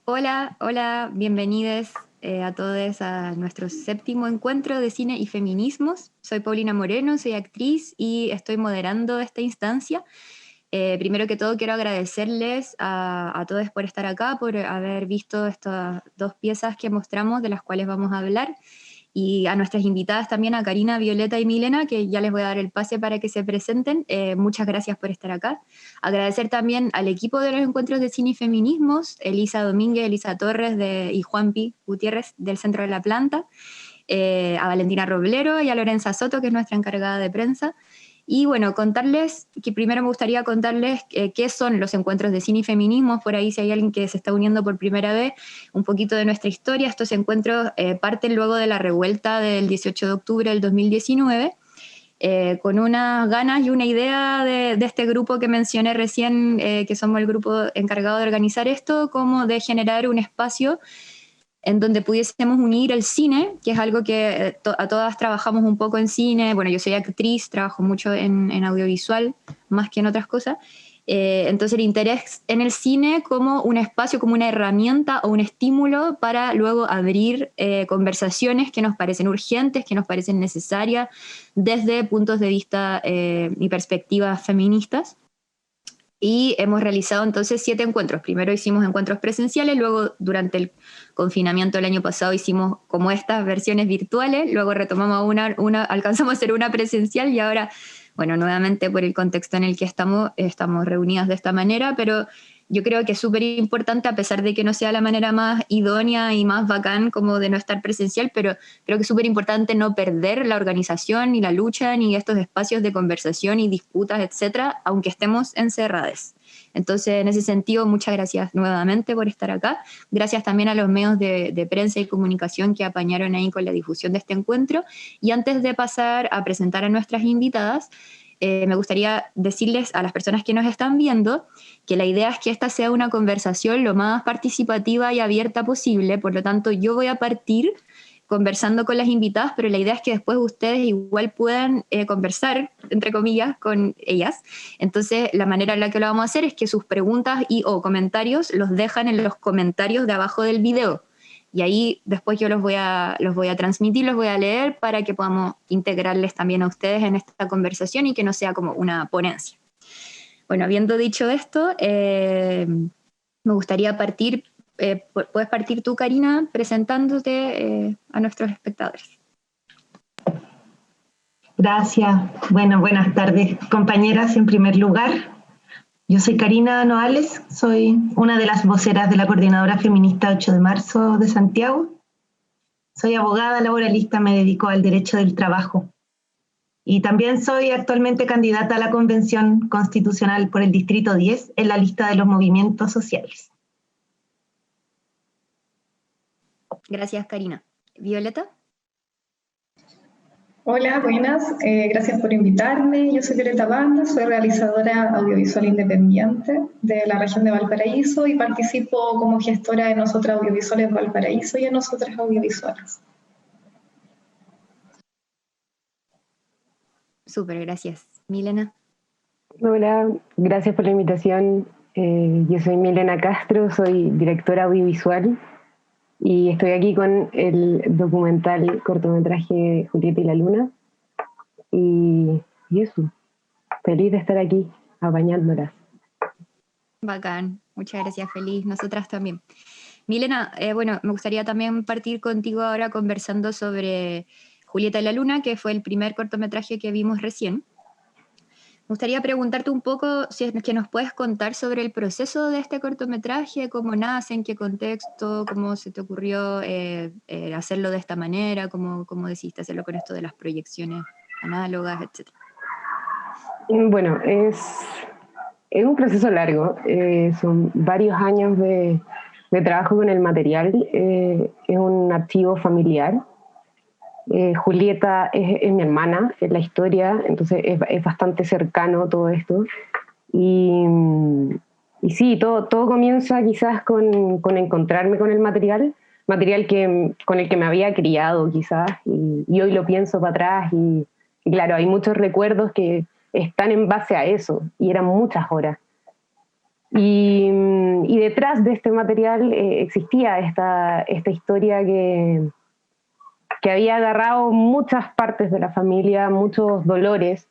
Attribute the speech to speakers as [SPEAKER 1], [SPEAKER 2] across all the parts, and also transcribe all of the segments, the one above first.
[SPEAKER 1] Hola, hola, bienvenidos a todos a nuestro séptimo encuentro de cine y feminismos. Soy Paulina Moreno, soy actriz y estoy moderando esta instancia. Primero que todo quiero agradecerles a todos por estar acá, por haber visto estas dos piezas que mostramos, de las cuales vamos a hablar, y a nuestras invitadas también, a Karina, Violeta y Milena, que ya les voy a dar el pase para que se presenten. Muchas gracias por estar acá. Agradecer también al equipo de los encuentros de cine y feminismos, Elisa Domínguez, Elisa Torres y Juanpi Gutiérrez del Centro de la Planta, a Valentina Roblero y a Lorenza Soto, que es nuestra encargada de prensa. Y bueno, contarles, que primero me gustaría contarles qué son los encuentros de cine y feminismos, por ahí si hay alguien que se está uniendo por primera vez, un poquito de nuestra historia. Estos encuentros parten luego de la revuelta del 18 de octubre del 2019, con unas ganas y una idea de este grupo que mencioné recién, que somos el grupo encargado de organizar esto, como de generar un espacio en donde pudiésemos unir el cine, que es algo que a todas trabajamos un poco en cine. Bueno, yo soy actriz, trabajo mucho en audiovisual, más que en otras cosas. Entonces el interés en el cine como un espacio, como una herramienta o un estímulo para luego abrir conversaciones que nos parecen urgentes, que nos parecen necesarias desde puntos de vista y perspectivas feministas. Y hemos realizado entonces 7 encuentros. Primero hicimos encuentros presenciales, luego durante el confinamiento del año pasado hicimos como estas versiones virtuales, luego retomamos alcanzamos a hacer una presencial y ahora, bueno, nuevamente por el contexto en el que estamos reunidas de esta manera, pero yo creo que es súper importante, a pesar de que no sea la manera más idónea y más bacán como de no estar presencial, pero creo que es súper importante no perder la organización, ni la lucha, ni estos espacios de conversación y disputas, etcétera, aunque estemos encerrados. Entonces, en ese sentido, muchas gracias nuevamente por estar acá. Gracias también a los medios de prensa y comunicación que apañaron ahí con la difusión de este encuentro. Y antes de pasar a presentar a nuestras invitadas, me gustaría decirles a las personas que nos están viendo que la idea es que esta sea una conversación lo más participativa y abierta posible. Por lo tanto, yo voy a partir conversando con las invitadas, pero la idea es que después ustedes igual puedan conversar, entre comillas, con ellas. Entonces, la manera en la que lo vamos a hacer es que sus preguntas y o comentarios los dejan en los comentarios de abajo del video. Y ahí después yo los voy a transmitir, los voy a leer para que podamos integrarles también a ustedes en esta conversación y que no sea como una ponencia. Bueno, habiendo dicho esto, me gustaría partir. Puedes partir tú, Karina, presentándote a nuestros espectadores.
[SPEAKER 2] Gracias. Bueno, buenas tardes, compañeras. En primer lugar, yo soy Karina Noales, soy una de las voceras de la Coordinadora Feminista 8 de marzo de Santiago. Soy abogada laboralista, me dedico al derecho del trabajo. Y también soy actualmente candidata a la Convención Constitucional por el Distrito 10 en la lista de los movimientos sociales.
[SPEAKER 1] Gracias, Karina. Violeta.
[SPEAKER 3] Hola, buenas. Gracias por invitarme. Yo soy Violeta Banda, soy realizadora audiovisual independiente de la región de Valparaíso y participo como gestora de Nosotras Audiovisuales Valparaíso y en Nosotras Audiovisuales.
[SPEAKER 1] Súper, gracias. Milena.
[SPEAKER 4] Hola, gracias por la invitación. Yo soy Milena Castro, soy directora audiovisual y estoy aquí con el documental cortometraje Julieta y la Luna. Y eso, feliz de estar aquí apañándolas.
[SPEAKER 1] Bacán, muchas gracias, feliz. Nosotras también. Milena, bueno, me gustaría también partir contigo ahora conversando sobre Julieta y la Luna, que fue el primer cortometraje que vimos recién. Me gustaría preguntarte un poco si es que nos puedes contar sobre el proceso de este cortometraje, cómo nace, en qué contexto, cómo se te ocurrió hacerlo de esta manera, cómo decidiste hacerlo con esto de las proyecciones análogas, etc.
[SPEAKER 4] Bueno, es un proceso largo, son varios años de trabajo con el material, es un archivo familiar. Julieta es mi hermana en la historia, entonces es bastante cercano todo esto. Y sí, todo comienza quizás con encontrarme con el material con el que me había criado quizás, y hoy lo pienso para atrás y claro, hay muchos recuerdos que están en base a eso, y eran muchas horas. Y detrás de este material existía esta historia que había agarrado muchas partes de la familia, muchos dolores,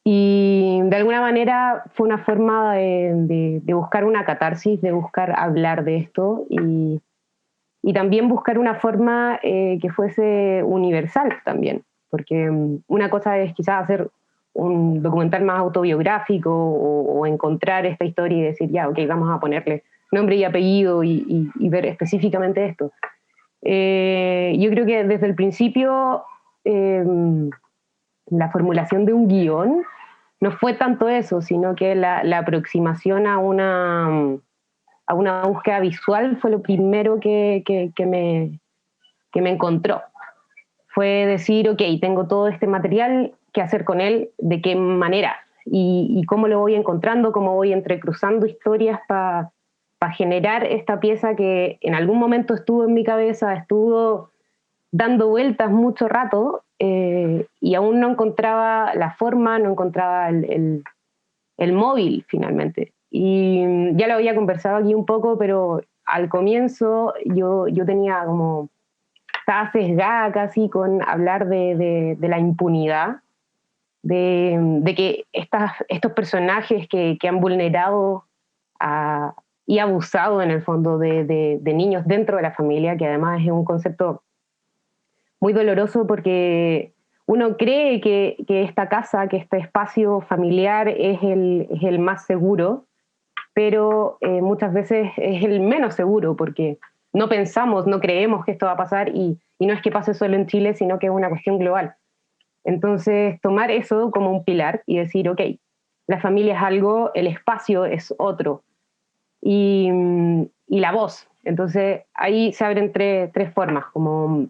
[SPEAKER 4] y de alguna manera fue una forma de buscar una catarsis, de buscar hablar de esto y también buscar una forma que fuese universal también, porque una cosa es quizás hacer un documental más autobiográfico o encontrar esta historia y decir, ya, ok, vamos a ponerle nombre y apellido y ver específicamente esto. Yo creo que desde el principio la formulación de un guión no fue tanto eso, sino que la aproximación a una búsqueda visual fue lo primero que me encontró. Fue decir, ok, tengo todo este material, ¿qué hacer con él? ¿De qué manera? Y cómo lo voy encontrando, cómo voy entrecruzando historias para generar esta pieza que en algún momento estuvo en mi cabeza, estuvo dando vueltas mucho rato y aún no encontraba la forma, no encontraba el móvil finalmente. Y ya lo había conversado aquí un poco, pero al comienzo yo tenía como, estaba sesgada casi con hablar de la impunidad, de que estos personajes que han vulnerado y abusado en el fondo de niños dentro de la familia, que además es un concepto muy doloroso porque uno cree que esta casa, que este espacio familiar es el más seguro, pero muchas veces es el menos seguro porque no pensamos, no creemos que esto va a pasar y no es que pase solo en Chile, sino que es una cuestión global. Entonces, tomar eso como un pilar y decir, ok, la familia es algo, el espacio es otro y la voz. Entonces, ahí se abren tres formas, como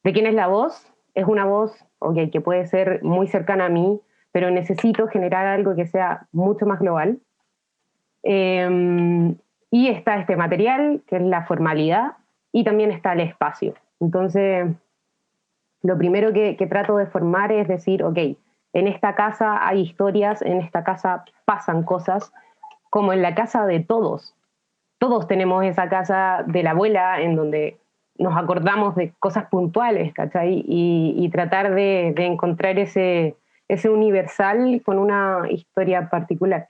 [SPEAKER 4] ¿de quién es la voz? Es una voz, okay, que puede ser muy cercana a mí, pero necesito generar algo que sea mucho más global. Y está este material, que es la formalidad, y también está el espacio. Entonces, lo primero que trato de formar es decir, ok, en esta casa hay historias, en esta casa pasan cosas, como en la casa de todos. Todos tenemos esa casa de la abuela en donde nos acordamos de cosas puntuales, ¿cachai? Y tratar de encontrar ese universal con una historia particular.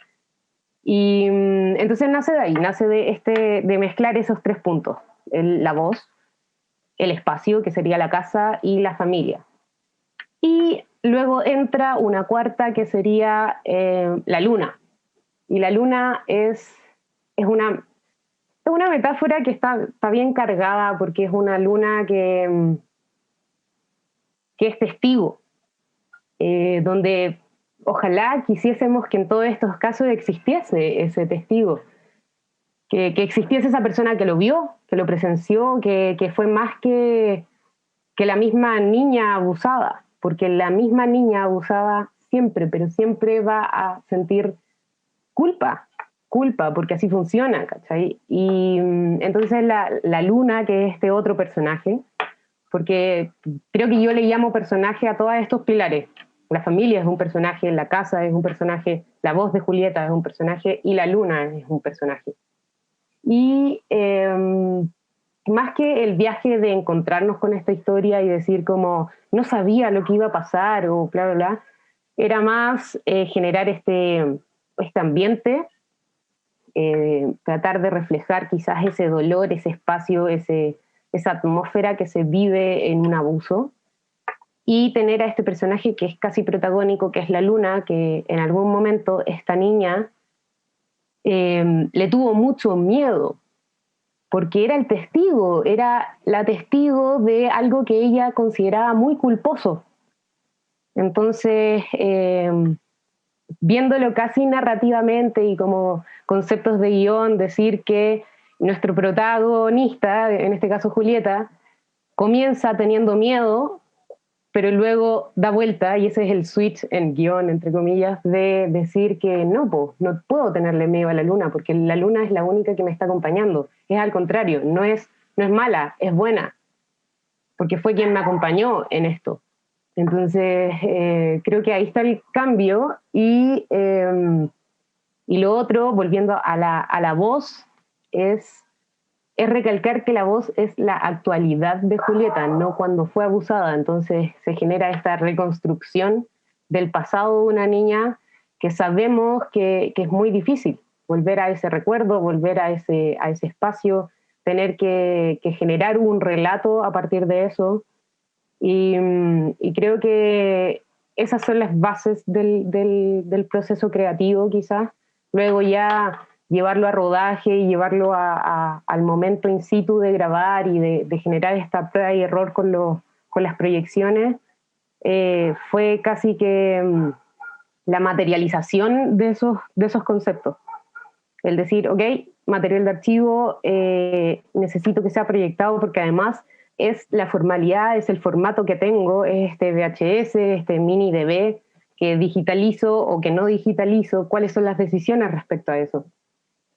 [SPEAKER 4] Y entonces nace de ahí, nace de mezclar esos tres puntos, la voz, el espacio, que sería la casa, y la familia. Y luego entra una cuarta, que sería la luna. Y la luna es una metáfora que está bien cargada porque es una luna que es testigo, donde ojalá quisiésemos que en todos estos casos existiese ese testigo, que existiese esa persona que lo vio, que lo presenció, que fue más que la misma niña abusada, porque la misma niña abusada siempre, pero siempre va a sentir culpa, porque así funciona, ¿cachai? Y entonces la luna, que es este otro personaje, porque creo que yo le llamo personaje a todos estos pilares. La familia es un personaje, la casa es un personaje, la voz de Julieta es un personaje y la luna es un personaje. Y más que el viaje de encontrarnos con esta historia y decir como no sabía lo que iba a pasar o bla, bla, bla, era más generar este ambiente, tratar de reflejar quizás ese dolor, ese espacio, esa atmósfera que se vive en un abuso, y tener a este personaje que es casi protagónico, que es la luna, que en algún momento esta niña le tuvo mucho miedo, porque era el testigo, era la testigo de algo que ella consideraba muy culposo. Entonces, viéndolo casi narrativamente y como conceptos de guión, decir que nuestro protagonista, en este caso Julieta, comienza teniendo miedo, pero luego da vuelta, y ese es el switch en guión, entre comillas, de decir que no puedo tenerle miedo a la luna, porque la luna es la única que me está acompañando. Es al contrario, no es mala, es buena, porque fue quien me acompañó en esto. Entonces, creo que ahí está el cambio y Y lo otro, volviendo a la voz, es recalcar que la voz es la actualidad de Julieta, no cuando fue abusada. Entonces se genera esta reconstrucción del pasado de una niña que sabemos que es muy difícil volver a ese recuerdo, volver a ese espacio, tener que generar un relato a partir de eso. Y creo que esas son las bases del proceso creativo, quizás. Luego ya llevarlo a rodaje y llevarlo al momento in situ de grabar y de generar esta prueba y error con las proyecciones, fue casi que la materialización de esos conceptos. El decir, ok, material de archivo, necesito que sea proyectado porque además es la formalidad, es el formato que tengo, es este VHS, este mini DV que digitalizo o que no digitalizo, cuáles son las decisiones respecto a eso.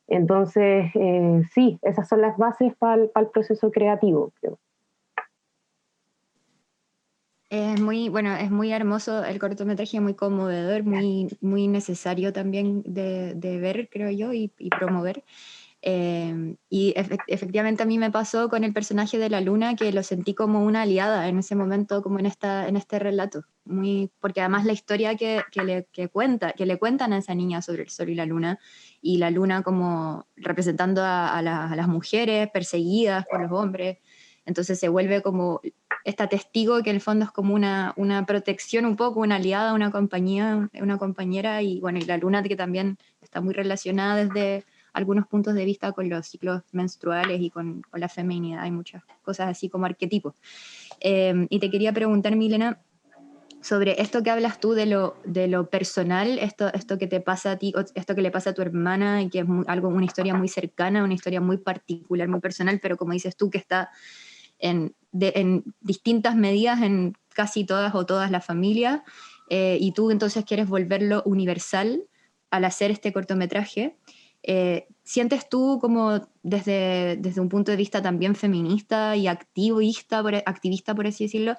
[SPEAKER 4] Entonces, sí, esas son las bases para el proceso creativo, creo.
[SPEAKER 1] Es muy hermoso el cortometraje, muy conmovedor, muy necesario también de ver, creo yo, y promover. Efectivamente a mí me pasó con el personaje de la Luna, que lo sentí como una aliada en ese momento, como en este relato, porque además la historia que le cuentan a esa niña sobre el sol y la luna como representando a las mujeres perseguidas por los hombres, entonces se vuelve como esta testigo que en el fondo es como una protección un poco, una aliada, una compañera, y bueno, y la luna que también está muy relacionada desde algunos puntos de vista con los ciclos menstruales y con la feminidad. Hay muchas cosas así como arquetipos. Y te quería preguntar, Milena, sobre esto que hablas tú de lo personal, esto que te pasa a ti, esto que le pasa a tu hermana, y que es una historia muy cercana, una historia muy particular, muy personal, pero como dices tú, que está en distintas medidas en casi todas las familias, y tú entonces quieres volverlo universal al hacer este cortometraje. ¿Sientes tú como desde un punto de vista también feminista y activista, por así decirlo,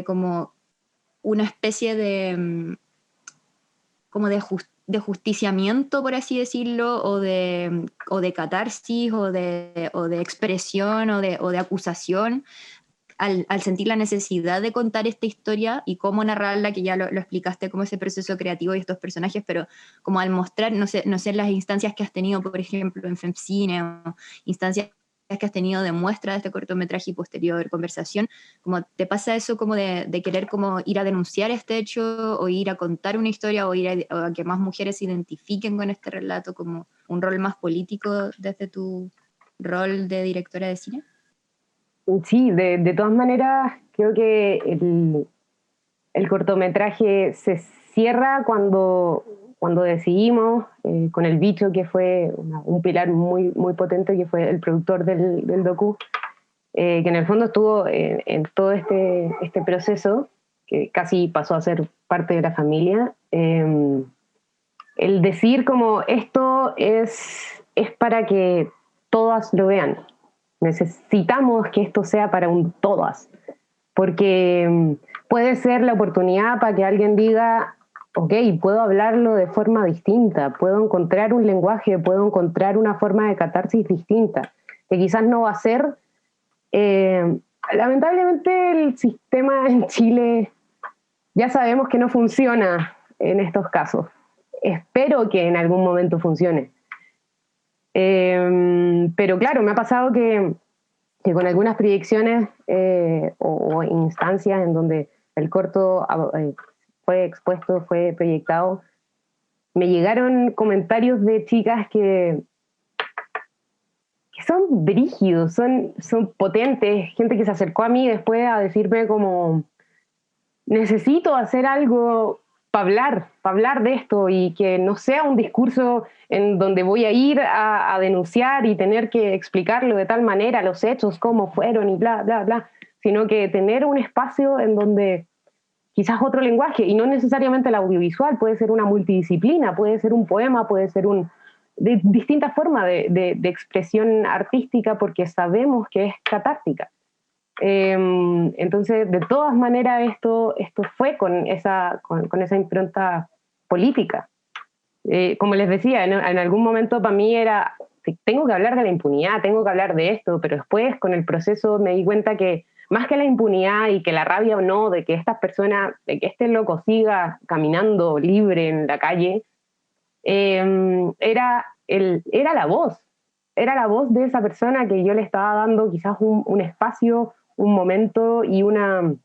[SPEAKER 1] como una especie como de justiciamiento, por así decirlo, o de catarsis, o de expresión, o de acusación, al sentir la necesidad de contar esta historia y cómo narrarla, que ya lo explicaste, como ese proceso creativo y estos personajes, pero como al mostrar, no sé las instancias que has tenido, por ejemplo, en FemCine, o instancias que has tenido de muestra de este cortometraje y posterior conversación, como te pasa eso como de querer como ir a denunciar este hecho, o ir a contar una historia, o ir a que más mujeres se identifiquen con este relato, como un rol más político desde tu rol de directora de cine?
[SPEAKER 4] Sí, de todas maneras, creo que el cortometraje se cierra cuando decidimos, con el bicho, que fue un pilar muy, muy potente, que fue el productor del docu, que en el fondo estuvo en todo este proceso, que casi pasó a ser parte de la familia. El decir como esto es para que todas lo vean. Necesitamos que esto sea para un todas, porque puede ser la oportunidad para que alguien diga, ok, puedo hablarlo de forma distinta, puedo encontrar un lenguaje, puedo encontrar una forma de catarsis distinta, que quizás no va a ser... lamentablemente el sistema en Chile ya sabemos que no funciona en estos casos. Espero que en algún momento funcione. Pero claro, me ha pasado que con algunas proyecciones o instancias en donde el corto fue expuesto, fue proyectado, me llegaron comentarios de chicas que son brígidos, son potentes, gente que se acercó a mí después a decirme como, necesito hacer algo para hablar de esto, y que no sea un discurso en donde voy a ir a denunciar y tener que explicarlo de tal manera, los hechos, cómo fueron y bla, bla, bla, sino que tener un espacio en donde quizás otro lenguaje, y no necesariamente el audiovisual, puede ser una multidisciplina, puede ser un poema, puede ser de distintas formas de expresión artística, porque sabemos que es catártica. Entonces, de todas maneras, esto fue con esa impronta política. como les decía, en algún momento para mí era, tengo que hablar de la impunidad, tengo que hablar de esto, pero después con el proceso me di cuenta que más que la impunidad y que la rabia o no, de que estas personas, de que este loco siga caminando libre en la calle, era la voz de esa persona que yo le estaba dando quizás un espacio, un momento y una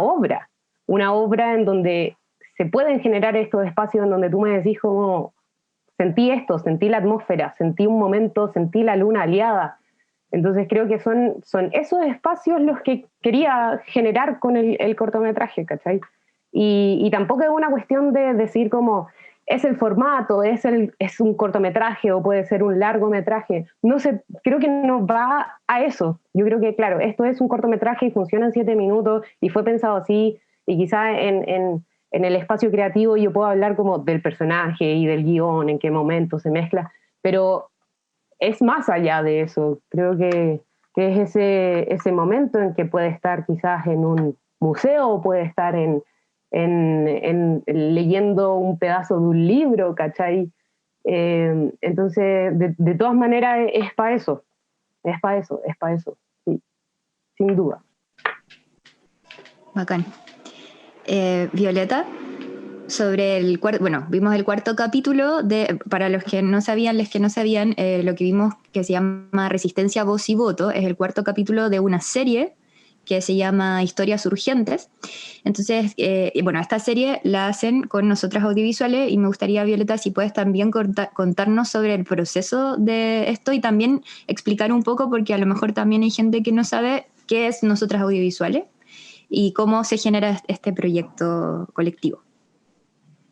[SPEAKER 4] obra en donde se pueden generar estos espacios en donde tú me decís como, sentí esto, sentí la atmósfera, sentí un momento, sentí la luna aliada. Entonces creo que son esos espacios los que quería generar con el cortometraje, ¿cachai? Y tampoco es una cuestión de decir como, es el formato, es un cortometraje o puede ser un largometraje. No sé, creo que no va a eso. Yo creo que, claro, esto es un cortometraje y funciona en 7 minutos y fue pensado así, y quizá en el espacio creativo yo puedo hablar como del personaje y del guión, en qué momento se mezcla, pero es más allá de eso. Creo que es ese momento en que puede estar quizás en un museo o puede estar leyendo un pedazo de un libro, ¿cachai? Entonces, de todas maneras, es para eso, sí, sin duda.
[SPEAKER 1] Bacán. Violeta, sobre vimos el cuarto capítulo para los que no sabían, lo que vimos que se llama Resistencia, Voz y Voto, es el cuarto capítulo de una serie que se llama Historias Urgentes. Entonces, esta serie la hacen con Nosotras Audiovisuales y me gustaría, Violeta, si puedes también contarnos sobre el proceso de esto y también explicar un poco, porque a lo mejor también hay gente que no sabe qué es Nosotras Audiovisuales y cómo se genera este proyecto colectivo.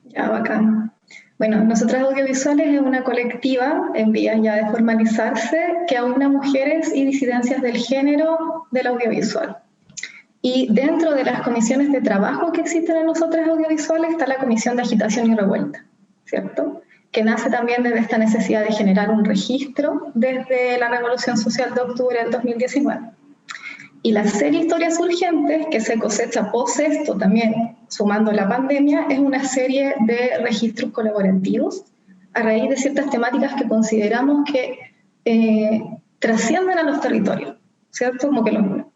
[SPEAKER 3] Ya, bacán. Bueno, Nosotras Audiovisuales es una colectiva en vías ya de formalizarse que aúna mujeres y disidencias del género del audiovisual. Y dentro de las comisiones de trabajo que existen en Nosotras Audiovisuales está la Comisión de Agitación y Revuelta, ¿cierto? Que nace también desde esta necesidad de generar un registro desde la Revolución Social de octubre del 2019. Y la serie Historias Urgentes, que se cosecha post esto también, sumando la pandemia, es una serie de registros colaborativos a raíz de ciertas temáticas que consideramos que trascienden a los territorios, ¿cierto? Como que los unen.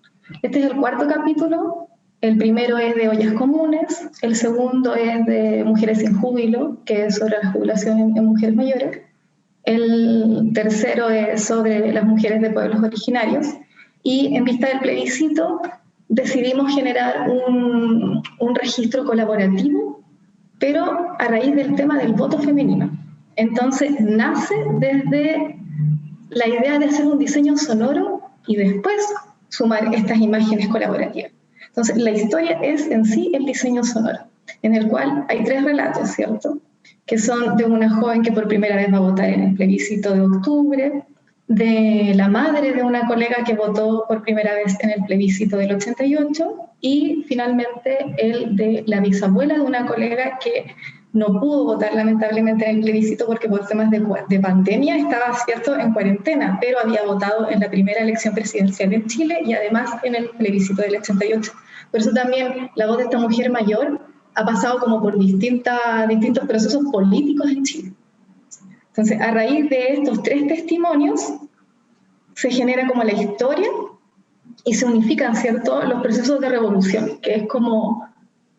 [SPEAKER 3] Este es el cuarto capítulo. El primero es de ollas comunes, el segundo es de mujeres sin júbilo, que es sobre la jubilación en mujeres mayores, el tercero es sobre las mujeres de pueblos originarios, y en vista del plebiscito decidimos generar un registro colaborativo, pero a raíz del tema del voto femenino. Entonces nace desde la idea de hacer un diseño sonoro y después sumar estas imágenes colaborativas. Entonces la historia es en sí el diseño sonoro, en el cual hay 3 relatos, ¿cierto? Que son de una joven que por primera vez va a votar en el plebiscito de octubre, de la madre de una colega que votó por primera vez en el plebiscito del 88 y finalmente el de la bisabuela de una colega que no pudo votar lamentablemente en el plebiscito porque por temas de pandemia estaba, cierto, en cuarentena, pero había votado en la primera elección presidencial en Chile y además en el plebiscito del 88. Por eso también la voz de esta mujer mayor ha pasado como por distintos procesos políticos en Chile. Entonces, a raíz de estos 3 testimonios, se genera como la historia y se unifican, ¿cierto?, los procesos de revolución, que es como,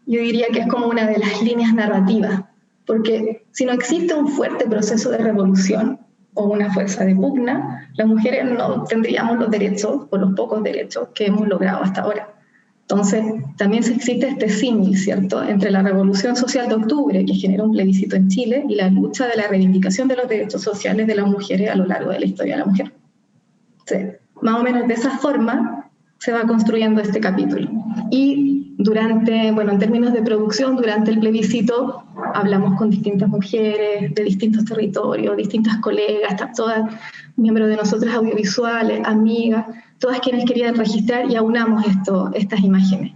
[SPEAKER 3] yo diría que es como una de las líneas narrativas, porque si no existe un fuerte proceso de revolución o una fuerza de pugna, las mujeres no tendríamos los derechos, o los pocos derechos que hemos logrado hasta ahora. Entonces, también existe este símil, ¿cierto?, entre la Revolución Social de Octubre, que genera un plebiscito en Chile, y la lucha de la reivindicación de los derechos sociales de las mujeres a lo largo de la historia de la mujer. Entonces, más o menos de esa forma se va construyendo este capítulo. Y en términos de producción, durante el plebiscito hablamos con distintas mujeres de distintos territorios, distintas colegas, todas miembros de Nosotras Audiovisuales, amigas, todas quienes querían registrar y aunamos estas imágenes.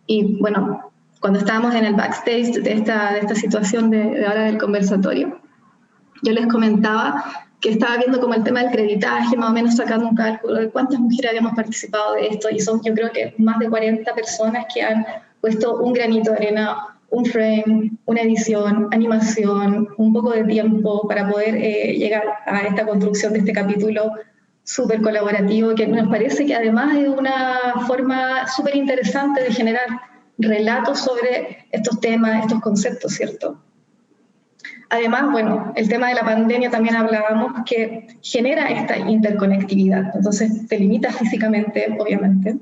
[SPEAKER 3] Y bueno, cuando estábamos en el backstage de esta situación de ahora del conversatorio, yo les comentaba que estaba viendo como el tema del creditaje, más o menos sacando un cálculo de cuántas mujeres habíamos participado de esto, y son yo creo que más de 40 personas que han puesto un granito de arena un frame, una edición, animación, un poco de tiempo para poder llegar a esta construcción de este capítulo súper colaborativo, que nos parece que además es una forma súper interesante de generar relatos sobre estos temas, estos conceptos, ¿cierto? Además, bueno, el tema de la pandemia también hablábamos que genera esta interconectividad, entonces te limita físicamente, obviamente,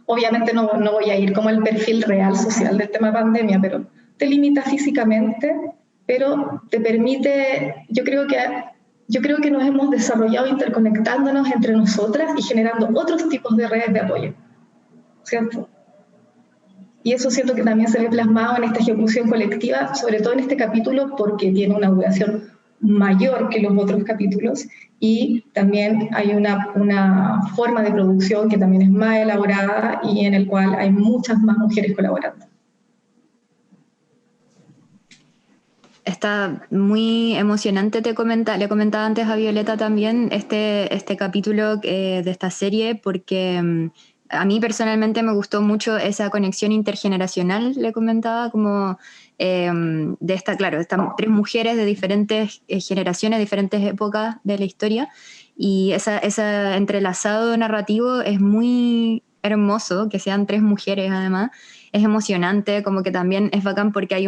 [SPEAKER 3] obviamente no voy a ir como el perfil real social del tema pandemia, pero te limita físicamente, pero te permite, yo creo que nos hemos desarrollado interconectándonos entre nosotras y generando otros tipos de redes de apoyo, ¿cierto? Y eso siento que también se ve plasmado en esta ejecución colectiva, sobre todo en este capítulo, porque tiene una duración mayor que los otros capítulos y también hay una forma de producción que también es más elaborada y en el cual hay muchas más mujeres colaborando.
[SPEAKER 1] Está muy emocionante, le comentaba antes a Violeta también, este capítulo de esta serie, porque a mí personalmente me gustó mucho esa conexión intergeneracional, le comentaba, como de están 3 mujeres de diferentes generaciones, diferentes épocas de la historia, y ese entrelazado narrativo es muy hermoso, que sean 3 mujeres además, es emocionante, como que también es bacán porque hay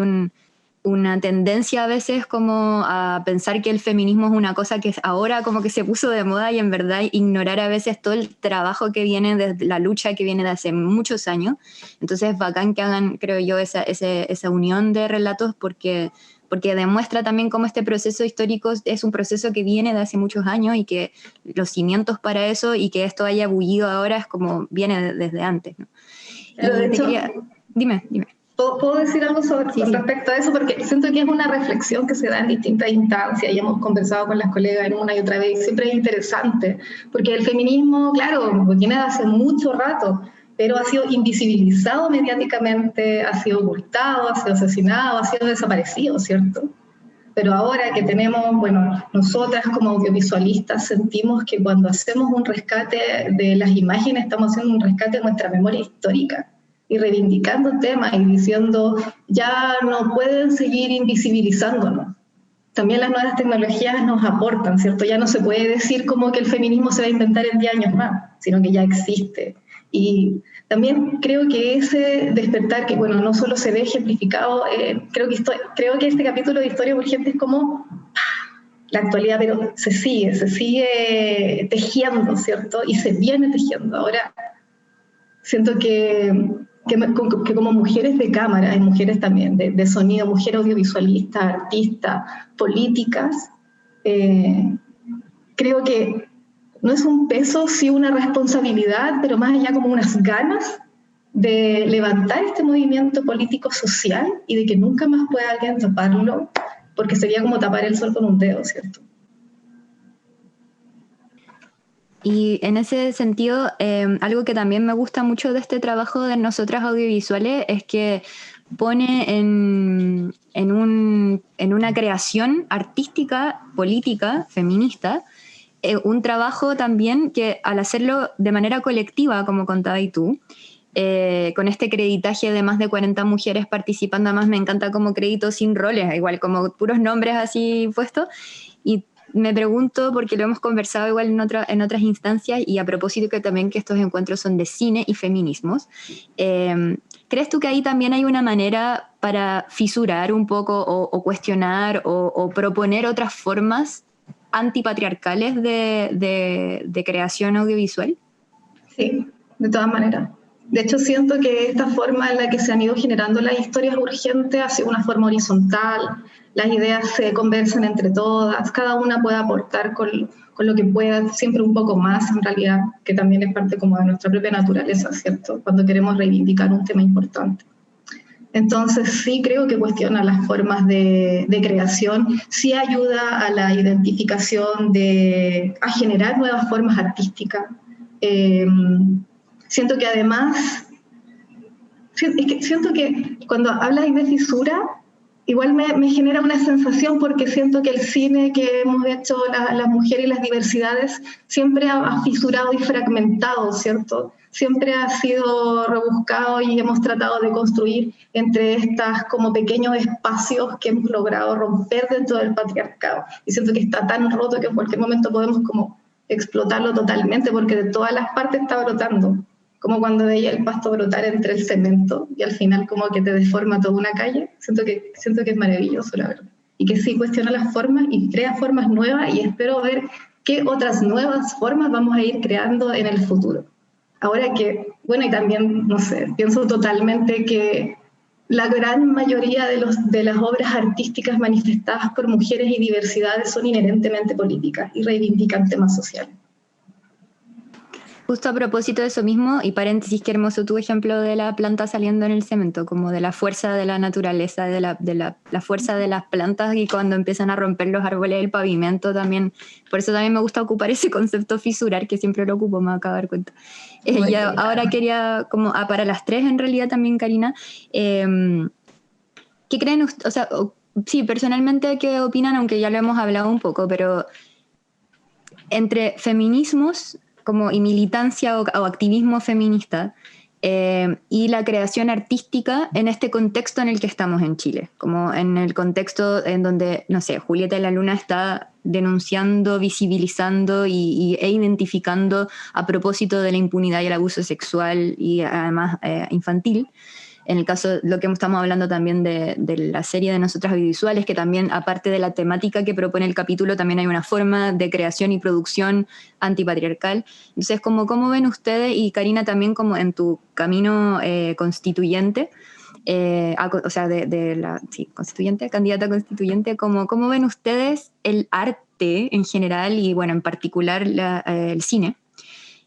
[SPEAKER 1] una tendencia a veces como a pensar que el feminismo es una cosa que ahora como que se puso de moda y en verdad ignorar a veces todo el trabajo que viene de la lucha que viene de hace muchos años. Entonces es bacán que hagan, creo yo, esa unión de relatos porque demuestra también cómo este proceso histórico es un proceso que viene de hace muchos años y que los cimientos para eso y que esto haya bullido ahora es como viene desde antes, ¿no?
[SPEAKER 3] Pero de hecho,
[SPEAKER 1] dime.
[SPEAKER 3] ¿Puedo decir algo respecto a eso? Porque siento que es una reflexión que se da en distintas instancias y hemos conversado con las colegas en una y otra vez y siempre es interesante, porque el feminismo, claro, viene de hace mucho rato, pero ha sido invisibilizado mediáticamente, ha sido ocultado, ha sido asesinado, ha sido desaparecido, ¿cierto? Pero ahora que tenemos, bueno, nosotras como audiovisualistas sentimos que cuando hacemos un rescate de las imágenes estamos haciendo un rescate de nuestra memoria histórica y reivindicando temas y diciendo ya no pueden seguir invisibilizándonos. También las nuevas tecnologías nos aportan, ¿cierto? Ya no se puede decir como que el feminismo se va a inventar en 10 años más, sino que ya existe. Y también creo que ese despertar, que bueno, no solo se ve ejemplificado, creo que este capítulo de Historia Urgente es como la actualidad, pero se sigue tejiendo, ¿cierto? Y se viene tejiendo. Ahora siento que como mujeres de cámara y mujeres también de sonido, mujeres audiovisualistas, artistas, políticas, creo que no es un peso, sí una responsabilidad, pero más allá como unas ganas de levantar este movimiento político social y de que nunca más pueda alguien taparlo, porque sería como tapar el sol con un dedo, ¿cierto?
[SPEAKER 1] Y en ese sentido, algo que también me gusta mucho de este trabajo de nosotras audiovisuales es que pone en una creación artística, política, feminista, un trabajo también que al hacerlo de manera colectiva, como contabas tú, con este creditaje de más de 40 mujeres participando, además me encanta como crédito sin roles, igual como puros nombres así puestos, y me pregunto, porque lo hemos conversado igual en otras instancias, y a propósito que también que estos encuentros son de cine y feminismos, ¿crees tú que ahí también hay una manera para fisurar un poco o cuestionar o proponer otras formas antipatriarcales de creación audiovisual?
[SPEAKER 3] Sí, de todas maneras. De hecho, siento que esta forma en la que se han ido generando las historias urgentes ha sido una forma horizontal, las ideas se conversan entre todas, cada una puede aportar con lo que pueda, siempre un poco más en realidad, que también es parte como de nuestra propia naturaleza, ¿cierto? Cuando queremos reivindicar un tema importante. Entonces sí creo que cuestiona las formas de creación, sí ayuda a la identificación, a generar nuevas formas artísticas. Siento que además, siento que cuando hablas de fisura, igual me genera una sensación porque siento que el cine que hemos hecho las mujeres y las diversidades siempre ha fisurado y fragmentado, ¿cierto? Siempre ha sido rebuscado y hemos tratado de construir entre estas como pequeños espacios que hemos logrado romper dentro del patriarcado. Y siento que está tan roto que en cualquier momento podemos como explotarlo totalmente porque de todas las partes está brotando. Como cuando veía el pasto brotar entre el cemento y al final como que te deforma toda una calle. Siento que es maravilloso, la verdad. Y que sí cuestiona las formas y crea formas nuevas y espero ver qué otras nuevas formas vamos a ir creando en el futuro. Ahora que, bueno, y también, no sé, pienso totalmente que la gran mayoría de las obras artísticas manifestadas por mujeres y diversidades son inherentemente políticas y reivindican temas sociales.
[SPEAKER 1] Justo a propósito de eso mismo, y paréntesis, qué hermoso tu ejemplo de la planta saliendo en el cemento, como de la fuerza de la naturaleza, de la fuerza de las plantas y cuando empiezan a romper los árboles del pavimento también. Por eso también me gusta ocupar ese concepto fisurar, que siempre lo ocupo, me acabo de dar cuenta. Y ahora quería, como para las tres en realidad también, Karina, ¿qué creen ustedes? O sea, sí, personalmente, ¿qué opinan? Aunque ya lo hemos hablado un poco, pero entre feminismos y militancia o activismo feminista y la creación artística en este contexto en el que estamos en Chile, como en el contexto en donde, no sé, Julieta de la Luna está denunciando, visibilizando e identificando a propósito de la impunidad y el abuso sexual y además infantil. En el caso, lo que estamos hablando también de la serie de Nosotras Audiovisuales, que también, aparte de la temática que propone el capítulo, también hay una forma de creación y producción antipatriarcal. Entonces, ¿cómo ven ustedes, y Karina también como en tu camino constituyente, o sea, constituyente, candidata constituyente, ¿cómo ven ustedes el arte en general y, bueno, en particular el cine?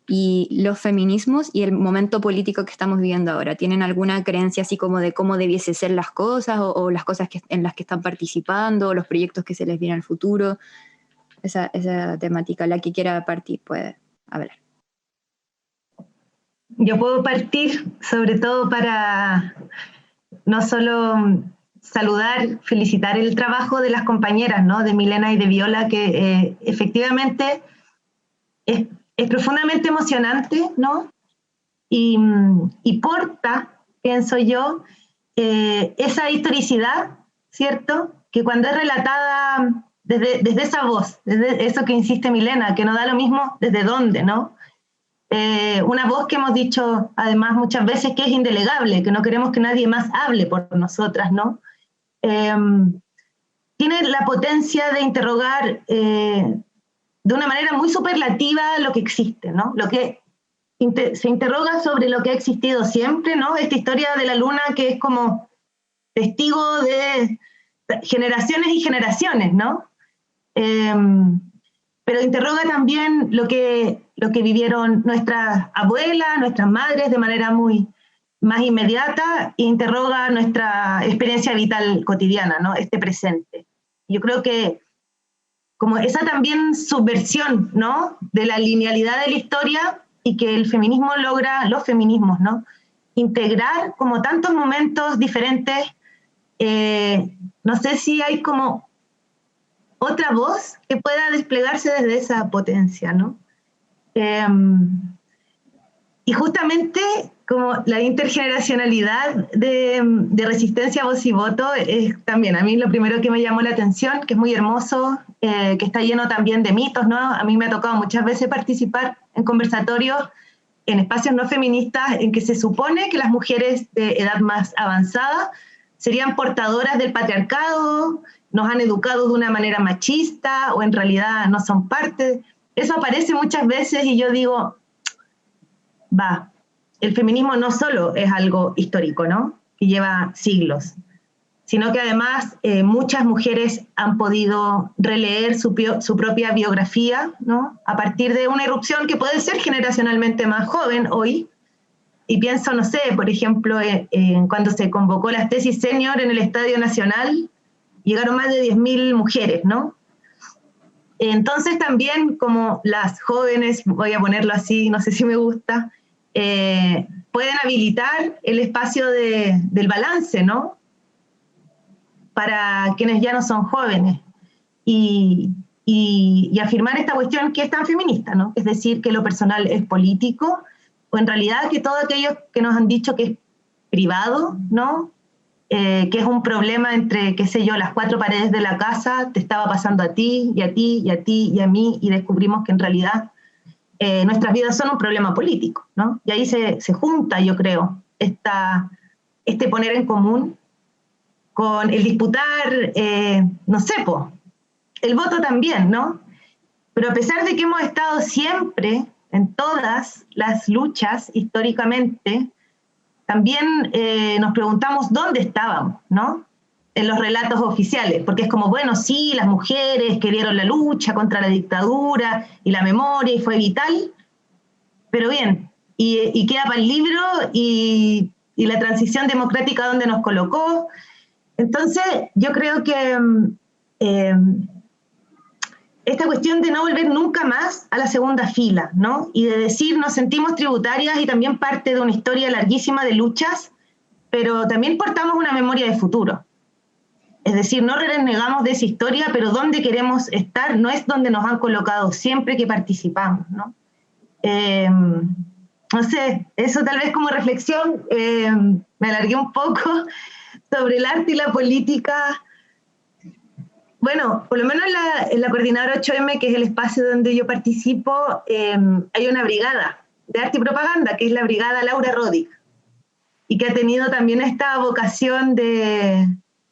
[SPEAKER 1] Y los feminismos y el momento político que estamos viviendo ahora, ¿tienen alguna creencia así como de cómo debiese ser las cosas o las cosas en las que están participando o los proyectos que se les vienen al futuro? Esa temática, la que quiera partir puede hablar.
[SPEAKER 2] Yo puedo partir sobre todo para no solo saludar, felicitar el trabajo de las compañeras, ¿no? De Milena y de Viola, que efectivamente es profundamente emocionante, ¿no? Y porta, pienso yo, esa historicidad, ¿cierto? Que cuando es relatada desde esa voz, desde eso que insiste Milena, que no da lo mismo desde dónde, ¿no? Una voz que hemos dicho además muchas veces que es indelegable, que no queremos que nadie más hable por nosotras, ¿no? Tiene la potencia de interrogar de una manera muy superlativa lo que existe, ¿no? Lo que se interroga sobre lo que ha existido siempre, ¿no? Esta historia de la luna que es como testigo de generaciones y generaciones, ¿no? Pero interroga también lo que vivieron nuestras abuelas, nuestras madres de manera muy más inmediata, e interroga nuestra experiencia vital cotidiana, ¿no? Este presente. Yo creo que como esa también subversión, ¿no? De la linealidad de la historia y que el feminismo logra, los feminismos, ¿no? Integrar como tantos momentos diferentes. No sé si hay como otra voz que pueda desplegarse desde esa potencia, ¿no? Y justamente como la intergeneracionalidad de resistencia voz y voto es también a mí lo primero que me llamó la atención, que es muy hermoso, que está lleno también de mitos, ¿no? A mí me ha tocado muchas veces participar en conversatorios en espacios no feministas en que se supone que las mujeres de edad más avanzada serían portadoras del patriarcado, nos han educado de una manera machista o en realidad no son parte. Eso aparece muchas veces y yo digo, el feminismo no solo es algo histórico, ¿no? Que lleva siglos, sino que además muchas mujeres han podido releer su propia biografía, ¿no? A partir de una irrupción que puede ser generacionalmente más joven hoy. Y pienso, no sé, por ejemplo, cuando se convocó las tesis senior en el Estadio Nacional, llegaron más de 10.000 mujeres, ¿no? Entonces también como las jóvenes, voy a ponerlo así, no sé si me gusta, pueden habilitar el espacio del balance, ¿no? para quienes ya no son jóvenes. Y afirmar esta cuestión que es tan feminista, ¿no? Es decir, que lo personal es político, o en realidad que todos aquellos que nos han dicho que es privado, ¿no? Que es un problema entre, qué sé yo, las cuatro paredes de la casa, te estaba pasando a ti, y a ti, y a ti, y a mí, y descubrimos que en realidad nuestras vidas son un problema político, ¿no? Y ahí se junta, yo creo, este poner en común con el disputar, no sé, el voto también, ¿no? Pero a pesar de que hemos estado siempre en todas las luchas históricamente, también nos preguntamos dónde estábamos, ¿no? En los relatos oficiales, porque es como, bueno, sí, las mujeres que dieron la lucha contra la dictadura y la memoria y fue vital, pero bien, y queda para el libro y la transición democrática donde nos colocó. Entonces, yo creo que esta cuestión de no volver nunca más a la segunda fila, ¿no? Y de decir, nos sentimos tributarias y también parte de una historia larguísima de luchas, pero también portamos una memoria de futuro. Es decir, no renegamos de esa historia, pero donde queremos estar no es donde nos han colocado siempre que participamos, ¿no? No sé, eso tal vez como reflexión, me alargué un poco sobre el arte y la política. Bueno, por lo menos en la Coordinadora 8M, que es el espacio donde yo participo, hay una brigada de arte y propaganda, que es la Brigada Laura Roddick, y que ha tenido también esta vocación de...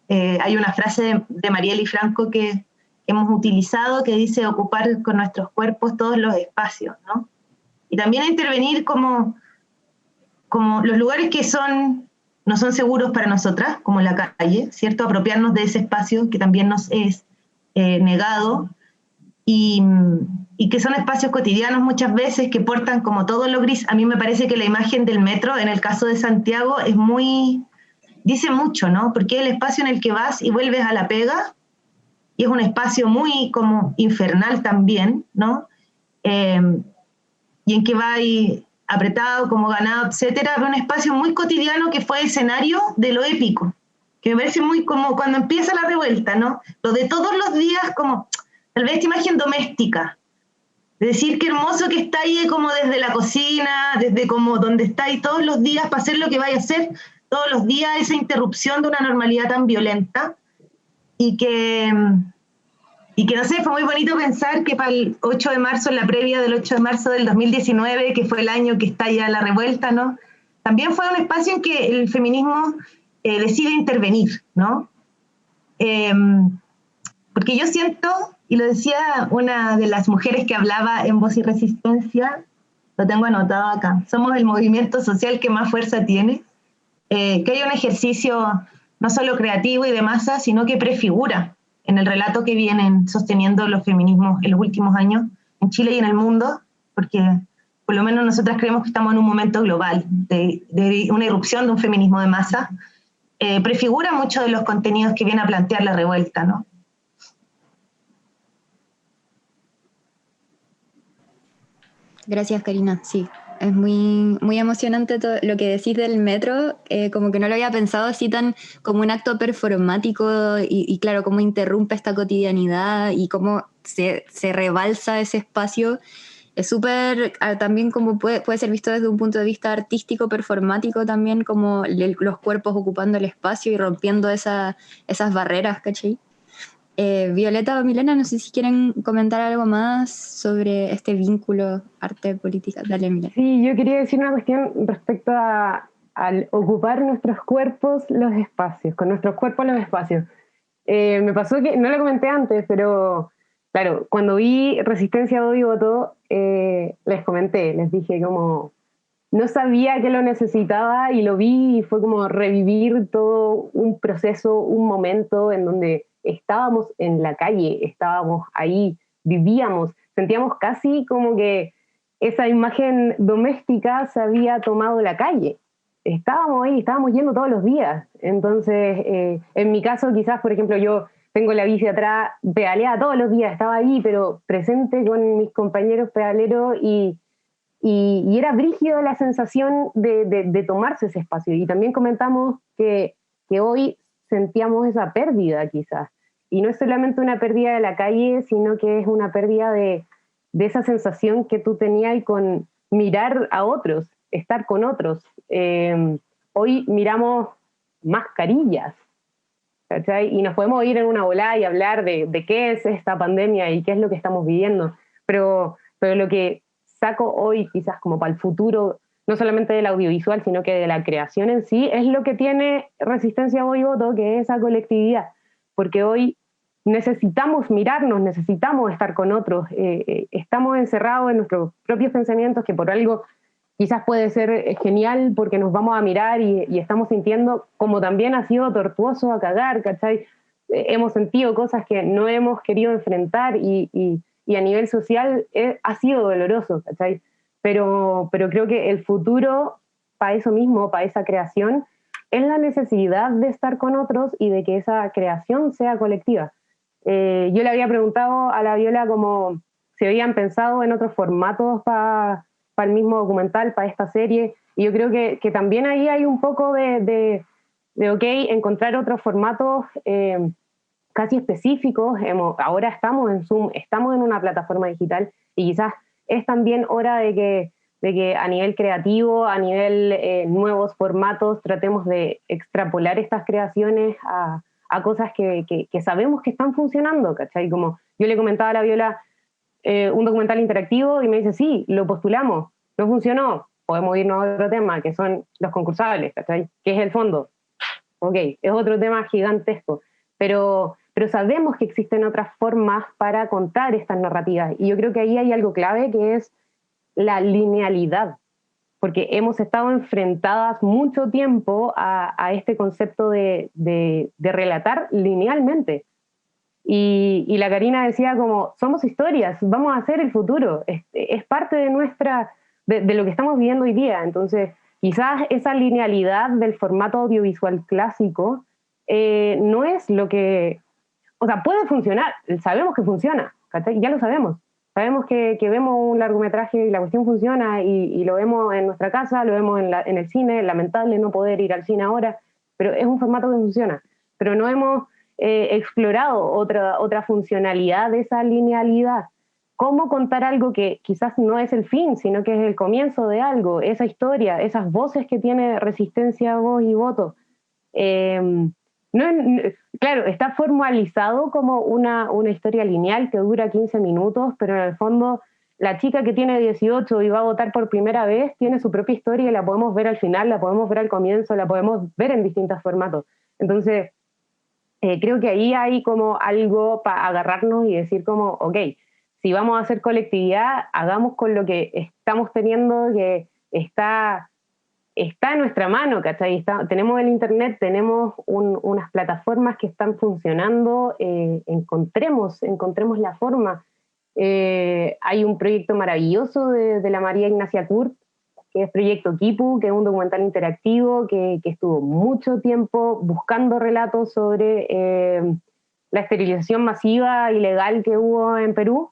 [SPEAKER 2] hay una frase de Marielle Franco que hemos utilizado que dice ocupar con nuestros cuerpos todos los espacios, ¿no? Y también intervenir como los lugares que no son seguros para nosotras, como la calle, ¿cierto? Apropiarnos de ese espacio que también nos es negado y que son espacios cotidianos muchas veces que portan como todo lo gris. A mí me parece que la imagen del metro, en el caso de Santiago, dice mucho, ¿no? Porque es el espacio en el que vas y vuelves a la pega y es un espacio muy como infernal también, ¿no? Y en que va ahí apretado, como ganado, etcétera, pero un espacio muy cotidiano que fue escenario de lo épico, que me parece muy como cuando empieza la revuelta, ¿no? Lo de todos los días, como tal vez esta imagen doméstica, de decir qué hermoso que está ahí como desde la cocina, desde como donde está ahí todos los días para hacer lo que vaya a hacer, todos los días esa interrupción de una normalidad tan violenta, y que no sé, fue muy bonito pensar que para el 8 de marzo, en la previa del 8 de marzo del 2019, que fue el año que está ya la revuelta, ¿no? También fue un espacio en que el feminismo decide intervenir, ¿no? Porque yo siento, y lo decía una de las mujeres que hablaba en Voz y Resistencia, lo tengo anotado acá, somos el movimiento social que más fuerza tiene, que hay un ejercicio no solo creativo y de masa, sino que prefigura en el relato que vienen sosteniendo los feminismos en los últimos años, en Chile y en el mundo, porque por lo menos nosotras creemos que estamos en un momento global, de una irrupción de un feminismo de masa, prefigura mucho de los contenidos que viene a plantear la revuelta, ¿no?
[SPEAKER 1] Gracias, Karina. Sí, es muy, muy emocionante todo lo que decís del metro, como que no lo había pensado así tan como un acto performático y claro, cómo interrumpe esta cotidianidad y cómo se rebalsa ese espacio. Es súper, también como puede ser visto desde un punto de vista artístico, performático también, como los cuerpos ocupando el espacio y rompiendo esas barreras, ¿cachai? Violeta o Milena, no sé si quieren comentar algo más sobre este vínculo arte-política. Dale, Milena.
[SPEAKER 4] Sí, yo quería decir una cuestión respecto al ocupar nuestros cuerpos los espacios, con nuestros cuerpos los espacios. Me pasó que, no lo comenté antes, pero claro, cuando vi Resistencia, Odio y Voto, les comenté, les dije como, no sabía que lo necesitaba y lo vi y fue como revivir todo un proceso, un momento en donde estábamos en la calle, estábamos ahí, vivíamos, sentíamos casi como que esa imagen doméstica se había tomado la calle. Estábamos ahí, estábamos yendo todos los días. Entonces, en mi caso, quizás, por ejemplo, yo tengo la bici atrás, pedaleaba todos los días, estaba ahí, pero presente con mis compañeros pedaleros y era brígido la sensación de tomarse ese espacio. Y también comentamos que hoy sentíamos esa pérdida quizás. Y no es solamente una pérdida de la calle, sino que es una pérdida de esa sensación que tú tenías con mirar a otros, estar con otros. Hoy miramos mascarillas, ¿cachai? Y nos podemos ir en una volada y hablar de qué es esta pandemia y qué es lo que estamos viviendo, pero lo que saco hoy quizás como para el futuro, no solamente del audiovisual, sino que de la creación en sí, es lo que tiene Resistencia Voz y Voto, que es esa colectividad, porque hoy necesitamos mirarnos, necesitamos estar con otros, estamos encerrados en nuestros propios pensamientos, que por algo quizás puede ser genial porque nos vamos a mirar y estamos sintiendo, como también ha sido tortuoso a cagar, ¿cachai? Hemos sentido cosas que no hemos querido enfrentar y a nivel social ha sido doloroso, ¿cachai? Pero creo que el futuro, para eso mismo, para esa creación, es la necesidad de estar con otros y de que esa creación sea colectiva. Yo le había preguntado a la Viola como si habían pensado en otros formatos para el mismo documental, para esta serie, y yo creo que también ahí hay un poco de encontrar otros formatos casi específicos. Ahora estamos en Zoom, estamos en una plataforma digital, y quizás es también hora de que a nivel creativo, a nivel nuevos formatos, tratemos de extrapolar estas creaciones a cosas que sabemos que están funcionando, ¿cachai? Como yo le comentaba a la Viola un documental interactivo y me dice, sí, lo postulamos, no funcionó, podemos irnos a otro tema, que son los concursables, ¿cachai? Que es el fondo. Ok, es otro tema gigantesco, pero sabemos que existen otras formas para contar estas narrativas, y yo creo que ahí hay algo clave, que es la linealidad, porque hemos estado enfrentadas mucho tiempo a este concepto de relatar linealmente. Y la Karina decía como, somos historias, vamos a hacer el futuro, es parte de de lo que estamos viviendo hoy día. Entonces, quizás esa linealidad del formato audiovisual clásico no es lo que... O sea, puede funcionar, sabemos que funciona, ¿cachai? Ya lo sabemos. Sabemos que vemos un largometraje y la cuestión funciona, y lo vemos en nuestra casa, lo vemos en el cine. Lamentable no poder ir al cine ahora, pero es un formato que funciona. Pero no hemos explorado otra funcionalidad de esa linealidad. Cómo contar algo que quizás no es el fin, sino que es el comienzo de algo, esa historia, esas voces que tiene Resistencia, Voz y Voto. Claro, está formalizado como una historia lineal que dura 15 minutos, pero en el fondo la chica que tiene 18 y va a votar por primera vez tiene su propia historia, y la podemos ver al final, la podemos ver al comienzo, la podemos ver en distintos formatos. Entonces, creo que ahí hay como algo para agarrarnos y decir como, ok, si vamos a hacer colectividad, hagamos con lo que estamos teniendo, que está en nuestra mano, ¿cachai? Tenemos el internet, tenemos unas plataformas que están funcionando, encontremos la forma. Hay un proyecto maravilloso de la María Ignacia Kurt, que es Proyecto Kipu, que es un documental interactivo que estuvo mucho tiempo buscando relatos sobre la esterilización masiva ilegal que hubo en Perú,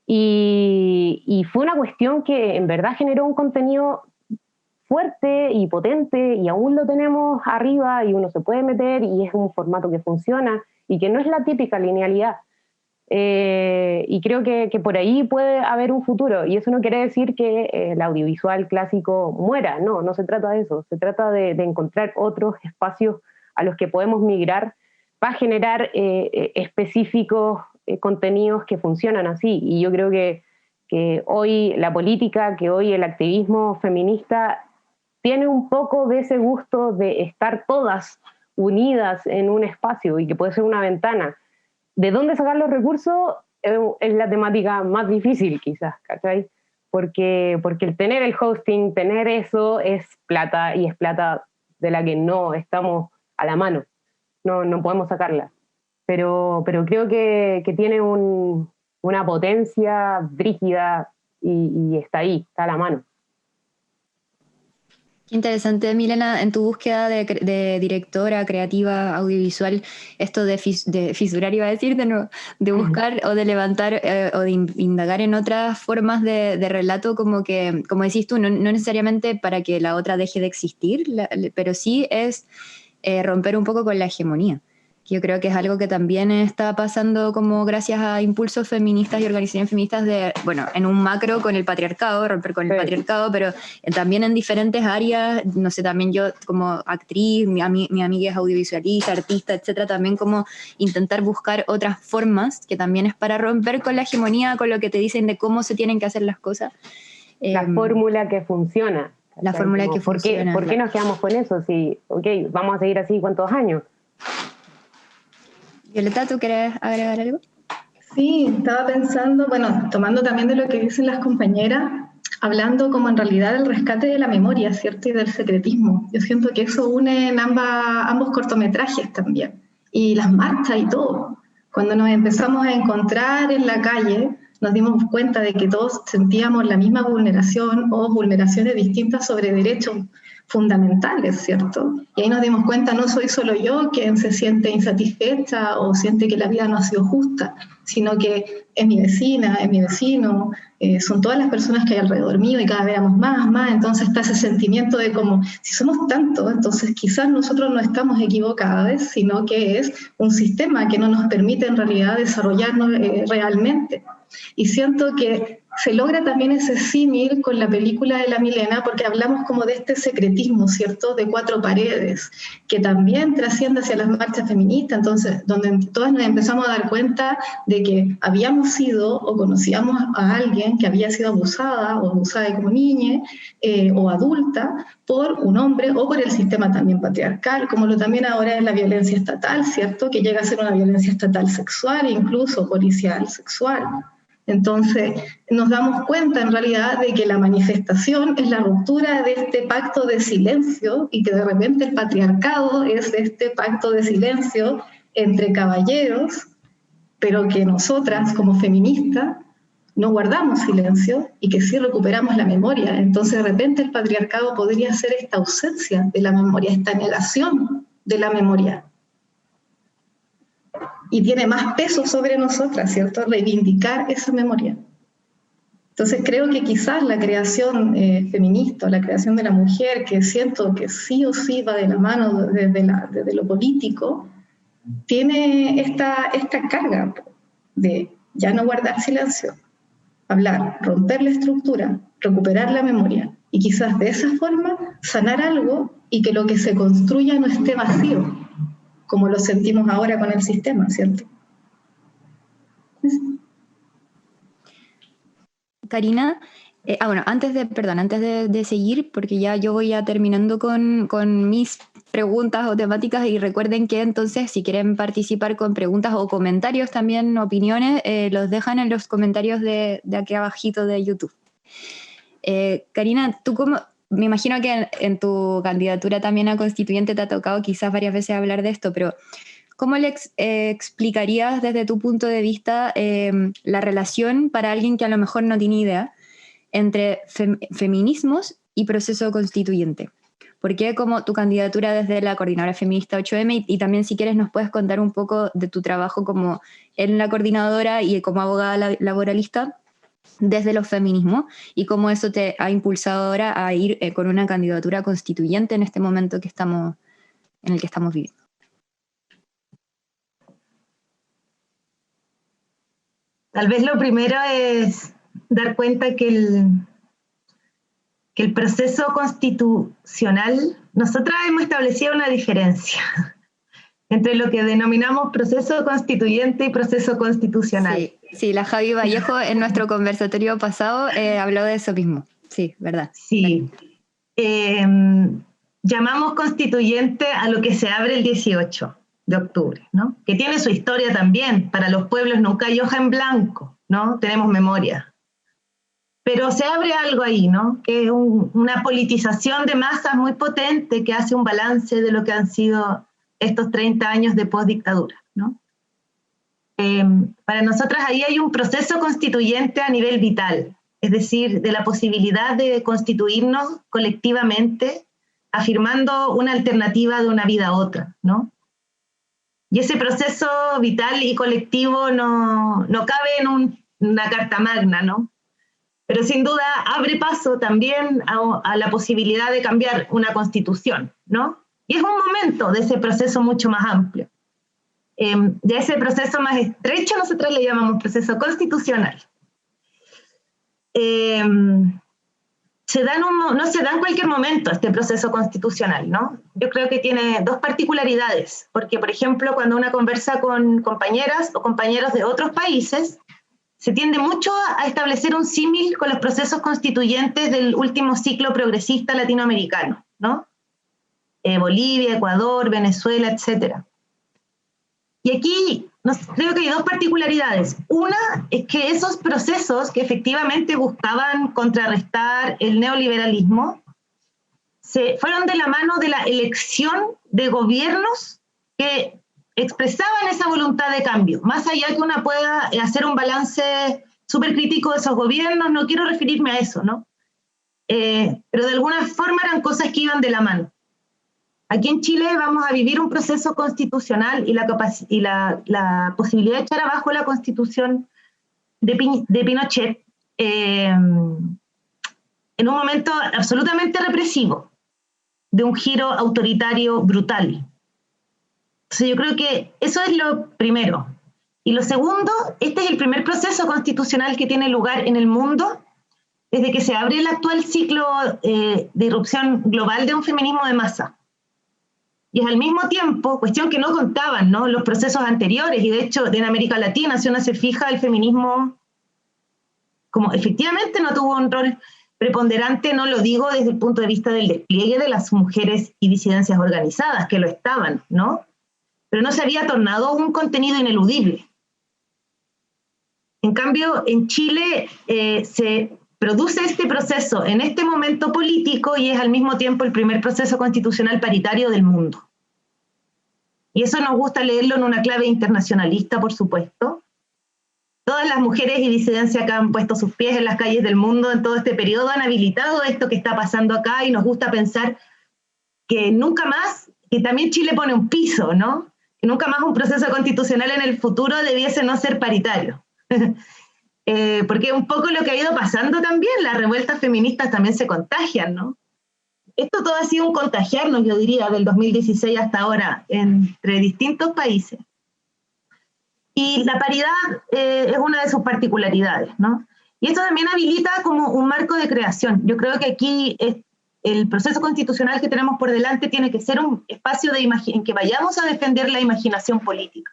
[SPEAKER 4] y fue una cuestión que en verdad generó un contenido fuerte y potente, y aún lo tenemos arriba y uno se puede meter, y es un formato que funciona y que no es la típica linealidad. Y creo que por ahí puede haber un futuro, y eso no quiere decir que el audiovisual clásico muera, no se trata de eso, se trata de encontrar otros espacios a los que podemos migrar para generar específicos contenidos que funcionan así. Y yo creo que hoy la política, que hoy el activismo feminista tiene un poco de ese gusto de estar todas unidas en un espacio, y que puede ser una ventana. ¿De dónde sacar los recursos? Es la temática más difícil quizás, ¿cachai? Porque el tener el hosting, tener eso, es plata, y es plata de la que no estamos a la mano, no podemos sacarla. Pero creo que tiene una potencia brígida, y está ahí, está a la mano.
[SPEAKER 1] Qué interesante, Milena, en tu búsqueda de directora creativa audiovisual, esto de fisurar, iba a decir, de buscar o de levantar o de indagar en otras formas de relato, como decís tú, no necesariamente para que la otra deje de existir, pero sí es romper un poco con la hegemonía. Yo creo que es algo que también está pasando como gracias a impulsos feministas y organizaciones feministas de, bueno, en un macro con el patriarcado, romper con el patriarcado, pero también en diferentes áreas, no sé, también yo como actriz, mi amiga es audiovisualista, artista, etcétera, también como intentar buscar otras formas que también es para romper con la hegemonía, con lo que te dicen de cómo se tienen que hacer las cosas.
[SPEAKER 4] La fórmula que funciona.
[SPEAKER 1] La fórmula que funciona.
[SPEAKER 4] ¿Por qué nos quedamos con eso? Si, vamos a seguir así, ¿cuántos años?
[SPEAKER 1] Violeta, ¿tú quieres agregar algo?
[SPEAKER 3] Sí, estaba pensando, bueno, tomando también de lo que dicen las compañeras, hablando como en realidad del rescate de la memoria, ¿cierto? Y del secretismo. Yo siento que eso une en ambos cortometrajes también. Y las marchas y todo. Cuando nos empezamos a encontrar en la calle, nos dimos cuenta de que todos sentíamos la misma vulneración o vulneraciones distintas sobre derechos fundamentales, ¿cierto? Y ahí nos dimos cuenta, no soy solo yo quien se siente insatisfecha o siente que la vida no ha sido justa, sino que es mi vecina, es mi vecino, son todas las personas que hay alrededor mío y cada vez éramos más, entonces está ese sentimiento de como, si somos tantos, entonces quizás nosotros no estamos equivocados, sino que es un sistema que no nos permite en realidad desarrollarnos realmente. Y siento que se logra también ese símil con la película de la Milena, porque hablamos como de este secretismo, ¿cierto?, de cuatro paredes, que también trasciende hacia las marchas feministas, entonces, donde todas nos empezamos a dar cuenta de que habíamos sido o conocíamos a alguien que había sido abusada o abusada como niña o adulta por un hombre o por el sistema también patriarcal, como lo también ahora es la violencia estatal, ¿cierto?, que llega a ser una violencia estatal sexual, incluso policial sexual. Entonces, nos damos cuenta en realidad de que la manifestación es la ruptura de este pacto de silencio y que de repente el patriarcado es este pacto de silencio entre caballeros, pero que nosotras como feministas no guardamos silencio y que sí recuperamos la memoria. Entonces, de repente el patriarcado podría ser esta ausencia de la memoria, esta negación de la memoria. Y tiene más peso sobre nosotras, ¿cierto? Reivindicar esa memoria. Entonces creo que quizás la creación feminista, la creación de la mujer, que siento que sí o sí va de la mano desde lo político, tiene esta carga de ya no guardar silencio, hablar, romper la estructura, recuperar la memoria, y quizás de esa forma sanar algo y que lo que se construya no esté vacío, como lo sentimos ahora con el sistema, ¿cierto?
[SPEAKER 1] Karina, bueno, antes de seguir, porque ya yo voy ya terminando con mis preguntas o temáticas, y recuerden que entonces si quieren participar con preguntas o comentarios también, opiniones, los dejan en los comentarios de aquí abajito de YouTube. Karina, tú me imagino que en tu candidatura también a constituyente te ha tocado quizás varias veces hablar de esto, pero ¿cómo le explicarías desde tu punto de vista la relación para alguien que a lo mejor no tiene idea entre feminismos y proceso constituyente? ¿Por qué como tu candidatura desde la Coordinadora Feminista 8M y también si quieres nos puedes contar un poco de tu trabajo como en la coordinadora y como abogada laboralista desde los feminismos y cómo eso te ha impulsado ahora a ir con una candidatura constituyente en este momento en el que estamos viviendo?
[SPEAKER 2] Tal vez lo primero es dar cuenta que el proceso constitucional, nosotras hemos establecido una diferencia entre lo que denominamos proceso constituyente y proceso constitucional.
[SPEAKER 1] Sí, la Javi Vallejo en nuestro conversatorio pasado habló de eso mismo. Sí, ¿verdad?
[SPEAKER 2] Sí. Llamamos constituyente a lo que se abre el 18 de octubre, ¿no? Que tiene su historia también. Para los pueblos nunca hay hoja en blanco, ¿no? Tenemos memoria. Pero se abre algo ahí, ¿no? Que es una politización de masas muy potente que hace un balance de lo que han sido estos 30 años de postdictadura, ¿no? Para nosotras ahí hay un proceso constituyente a nivel vital, es decir, de la posibilidad de constituirnos colectivamente, afirmando una alternativa de una vida a otra, ¿no? Y ese proceso vital y colectivo no cabe en una carta magna, ¿no? Pero sin duda abre paso también a la posibilidad de cambiar una constitución, ¿no? Y es un momento de ese proceso mucho más amplio. Ya ese proceso más estrecho nosotros le llamamos proceso constitucional. No se da en cualquier momento este proceso constitucional, ¿no? Yo creo que tiene dos particularidades, porque, por ejemplo, cuando uno conversa con compañeras o compañeros de otros países, se tiende mucho a establecer un símil con los procesos constituyentes del último ciclo progresista latinoamericano, ¿no? Bolivia, Ecuador, Venezuela, etc. Y aquí creo que hay dos particularidades. Una es que esos procesos que efectivamente buscaban contrarrestar el neoliberalismo fueron de la mano de la elección de gobiernos que expresaban esa voluntad de cambio. Más allá que uno pueda hacer un balance súper crítico de esos gobiernos, no quiero referirme a eso, ¿no? Pero de alguna forma eran cosas que iban de la mano. Aquí en Chile vamos a vivir un proceso constitucional y la posibilidad de echar abajo la constitución de Pinochet en un momento absolutamente represivo, de un giro autoritario brutal. Entonces yo creo que eso es lo primero. Y lo segundo, este es el primer proceso constitucional que tiene lugar en el mundo desde que se abre el actual ciclo de irrupción global de un feminismo de masa. Y es al mismo tiempo, cuestión que no contaban, ¿no?, los procesos anteriores, y de hecho en América Latina, si uno se fija, el feminismo como efectivamente no tuvo un rol preponderante, no lo digo desde el punto de vista del despliegue de las mujeres y disidencias organizadas, que lo estaban, ¿no? Pero no se había tornado un contenido ineludible. En cambio, en Chile se produce este proceso en este momento político y es al mismo tiempo el primer proceso constitucional paritario del mundo. Y eso nos gusta leerlo en una clave internacionalista, por supuesto. Todas las mujeres y disidencias que han puesto sus pies en las calles del mundo en todo este periodo han habilitado esto que está pasando acá y nos gusta pensar que nunca más, que también Chile pone un piso, ¿no? Que nunca más un proceso constitucional en el futuro debiese no ser paritario. Porque un poco lo que ha ido pasando también, las revueltas feministas también se contagian, ¿no? Esto todo ha sido un contagiarnos, yo diría, del 2016 hasta ahora, entre distintos países. Y la paridad es una de sus particularidades, ¿no? Y esto también habilita como un marco de creación. Yo creo que aquí el proceso constitucional que tenemos por delante tiene que ser un espacio en que vayamos a defender la imaginación política,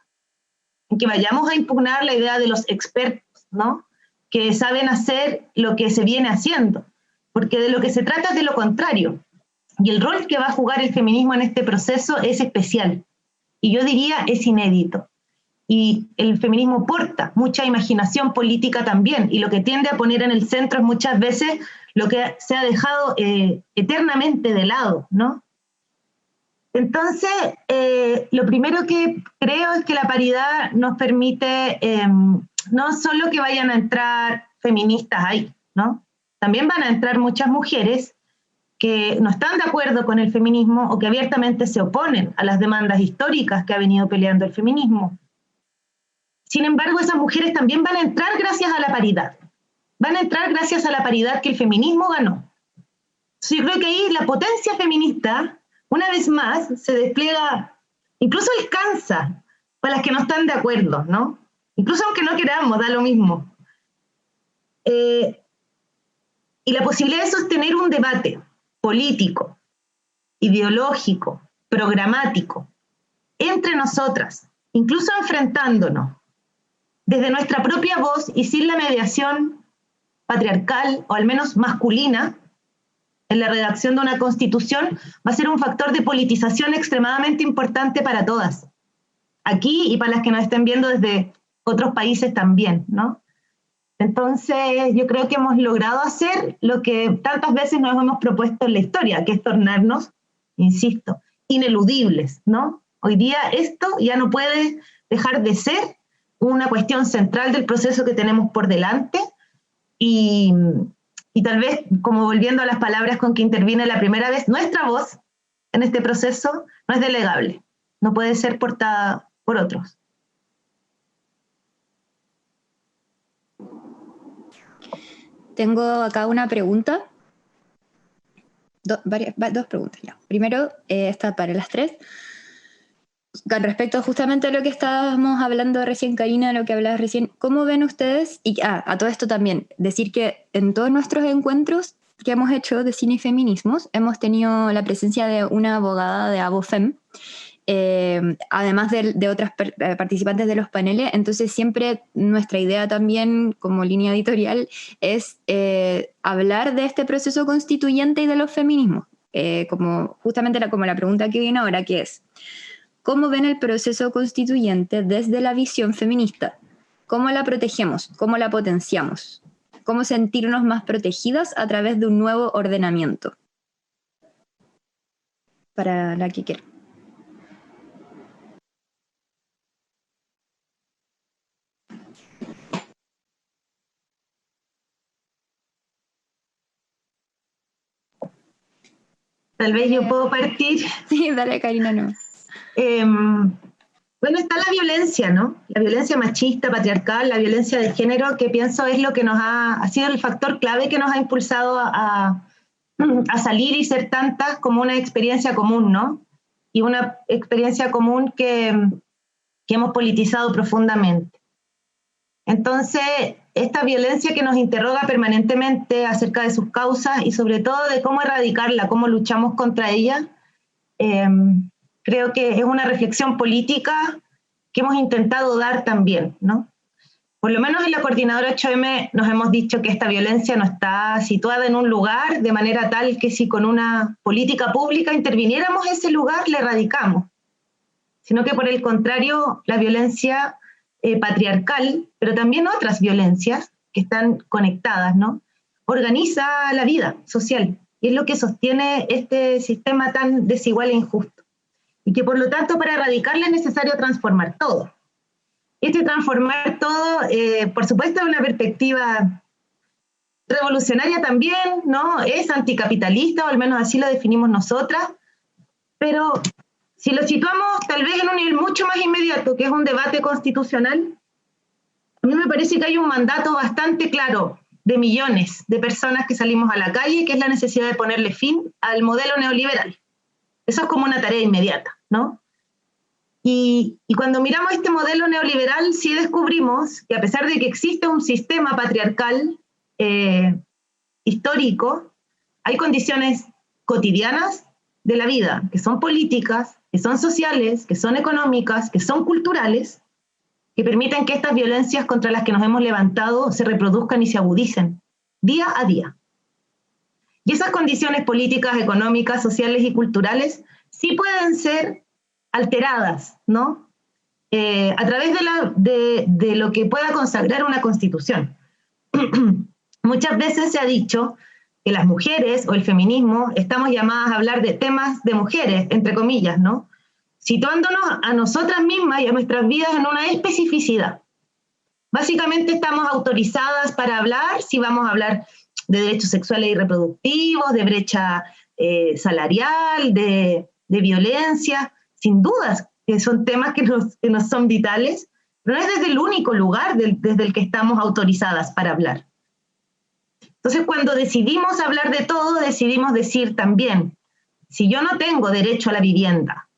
[SPEAKER 2] en que vayamos a impugnar la idea de los expertos, ¿no?, que saben hacer lo que se viene haciendo, porque de lo que se trata es de lo contrario. Y el rol que va a jugar el feminismo en este proceso es especial, y yo diría es inédito. Y el feminismo porta mucha imaginación política también, y lo que tiende a poner en el centro es muchas veces lo que se ha dejado eternamente de lado, ¿no? Entonces, lo primero que creo es que la paridad nos permite no solo que vayan a entrar feministas ahí, ¿no? También van a entrar muchas mujeres que no están de acuerdo con el feminismo o que abiertamente se oponen a las demandas históricas que ha venido peleando el feminismo. Sin embargo, esas mujeres también van a entrar gracias a la paridad. Van a entrar gracias a la paridad que el feminismo ganó. Entonces, yo creo que ahí la potencia feminista, una vez más, se despliega, incluso alcanza para las que no están de acuerdo, ¿no? Incluso aunque no queramos, da lo mismo. Y la posibilidad de sostener un debate político, ideológico, programático, entre nosotras, incluso enfrentándonos, desde nuestra propia voz y sin la mediación patriarcal, o al menos masculina, en la redacción de una constitución, va a ser un factor de politización extremadamente importante para todas, aquí y para las que nos estén viendo desde otros países también, ¿no? Entonces, yo creo que hemos logrado hacer lo que tantas veces nos hemos propuesto en la historia, que es tornarnos, insisto, ineludibles, ¿no? Hoy día esto ya no puede dejar de ser una cuestión central del proceso que tenemos por delante y tal vez, como volviendo a las palabras con que intervine la primera vez, nuestra voz en este proceso no es delegable, no puede ser portada por otros.
[SPEAKER 1] Tengo acá una pregunta dos preguntas ya. Primero, esta para las tres. Con respecto justamente a lo que estábamos hablando recién, Karina, lo que hablabas recién, ¿cómo ven ustedes? Y a todo esto también, decir que en todos nuestros encuentros que hemos hecho de cine y feminismos, hemos tenido la presencia de una abogada de ABOFEM, además de otras participantes de los paneles. Entonces siempre nuestra idea también como línea editorial es hablar de este proceso constituyente y de los feminismos, como justamente como la pregunta que viene ahora, que es ¿cómo ven el proceso constituyente desde la visión feminista? ¿Cómo la protegemos? ¿Cómo la potenciamos? ¿Cómo sentirnos más protegidas a través de un nuevo ordenamiento? Para la que quiera.
[SPEAKER 2] Tal vez yo puedo partir.
[SPEAKER 1] Sí, dale, Karina, no.
[SPEAKER 2] Bueno, está la violencia, ¿no? La violencia machista, patriarcal, la violencia de género, que pienso es lo que ha sido el factor clave que nos ha impulsado a salir y ser tantas como una experiencia común, ¿no? Y una experiencia común que hemos politizado profundamente. Entonces, esta violencia que nos interroga permanentemente acerca de sus causas y sobre todo de cómo erradicarla, cómo luchamos contra ella, creo que es una reflexión política que hemos intentado dar también, ¿no? Por lo menos en la Coordinadora 8M nos hemos dicho que esta violencia no está situada en un lugar de manera tal que si con una política pública interviniéramos en ese lugar, la erradicamos, sino que por el contrario, la violencia patriarcal, pero también otras violencias que están conectadas, ¿no? Organiza la vida social y es lo que sostiene este sistema tan desigual e injusto. Y que por lo tanto para erradicarla es necesario transformar todo. Este transformar todo, por supuesto, es una perspectiva revolucionaria también, ¿no? Es anticapitalista, o al menos así lo definimos nosotras, pero si lo situamos tal vez en un nivel mucho más inmediato, que es un debate constitucional, a mí me parece que hay un mandato bastante claro de millones de personas que salimos a la calle, que es la necesidad de ponerle fin al modelo neoliberal. Eso es como una tarea inmediata, ¿no? Y cuando miramos este modelo neoliberal, sí descubrimos que a pesar de que existe un sistema patriarcal histórico, hay condiciones cotidianas de la vida, que son políticas, que son sociales, que son económicas, que son culturales, que permiten que estas violencias contra las que nos hemos levantado se reproduzcan y se agudicen día a día. Y esas condiciones políticas, económicas, sociales y culturales sí pueden ser alteradas, ¿no? A través de lo que pueda consagrar una constitución. Muchas veces se ha dicho que las mujeres o el feminismo estamos llamadas a hablar de temas de mujeres, entre comillas, ¿no? Situándonos a nosotras mismas y a nuestras vidas en una especificidad. Básicamente estamos autorizadas para hablar, si vamos a hablar de derechos sexuales y reproductivos, de brecha salarial, de violencia, sin dudas que son temas que nos son vitales, pero no es desde el único lugar desde el que estamos autorizadas para hablar. Entonces, cuando decidimos hablar de todo, decidimos decir también, si yo no tengo derecho a la vivienda,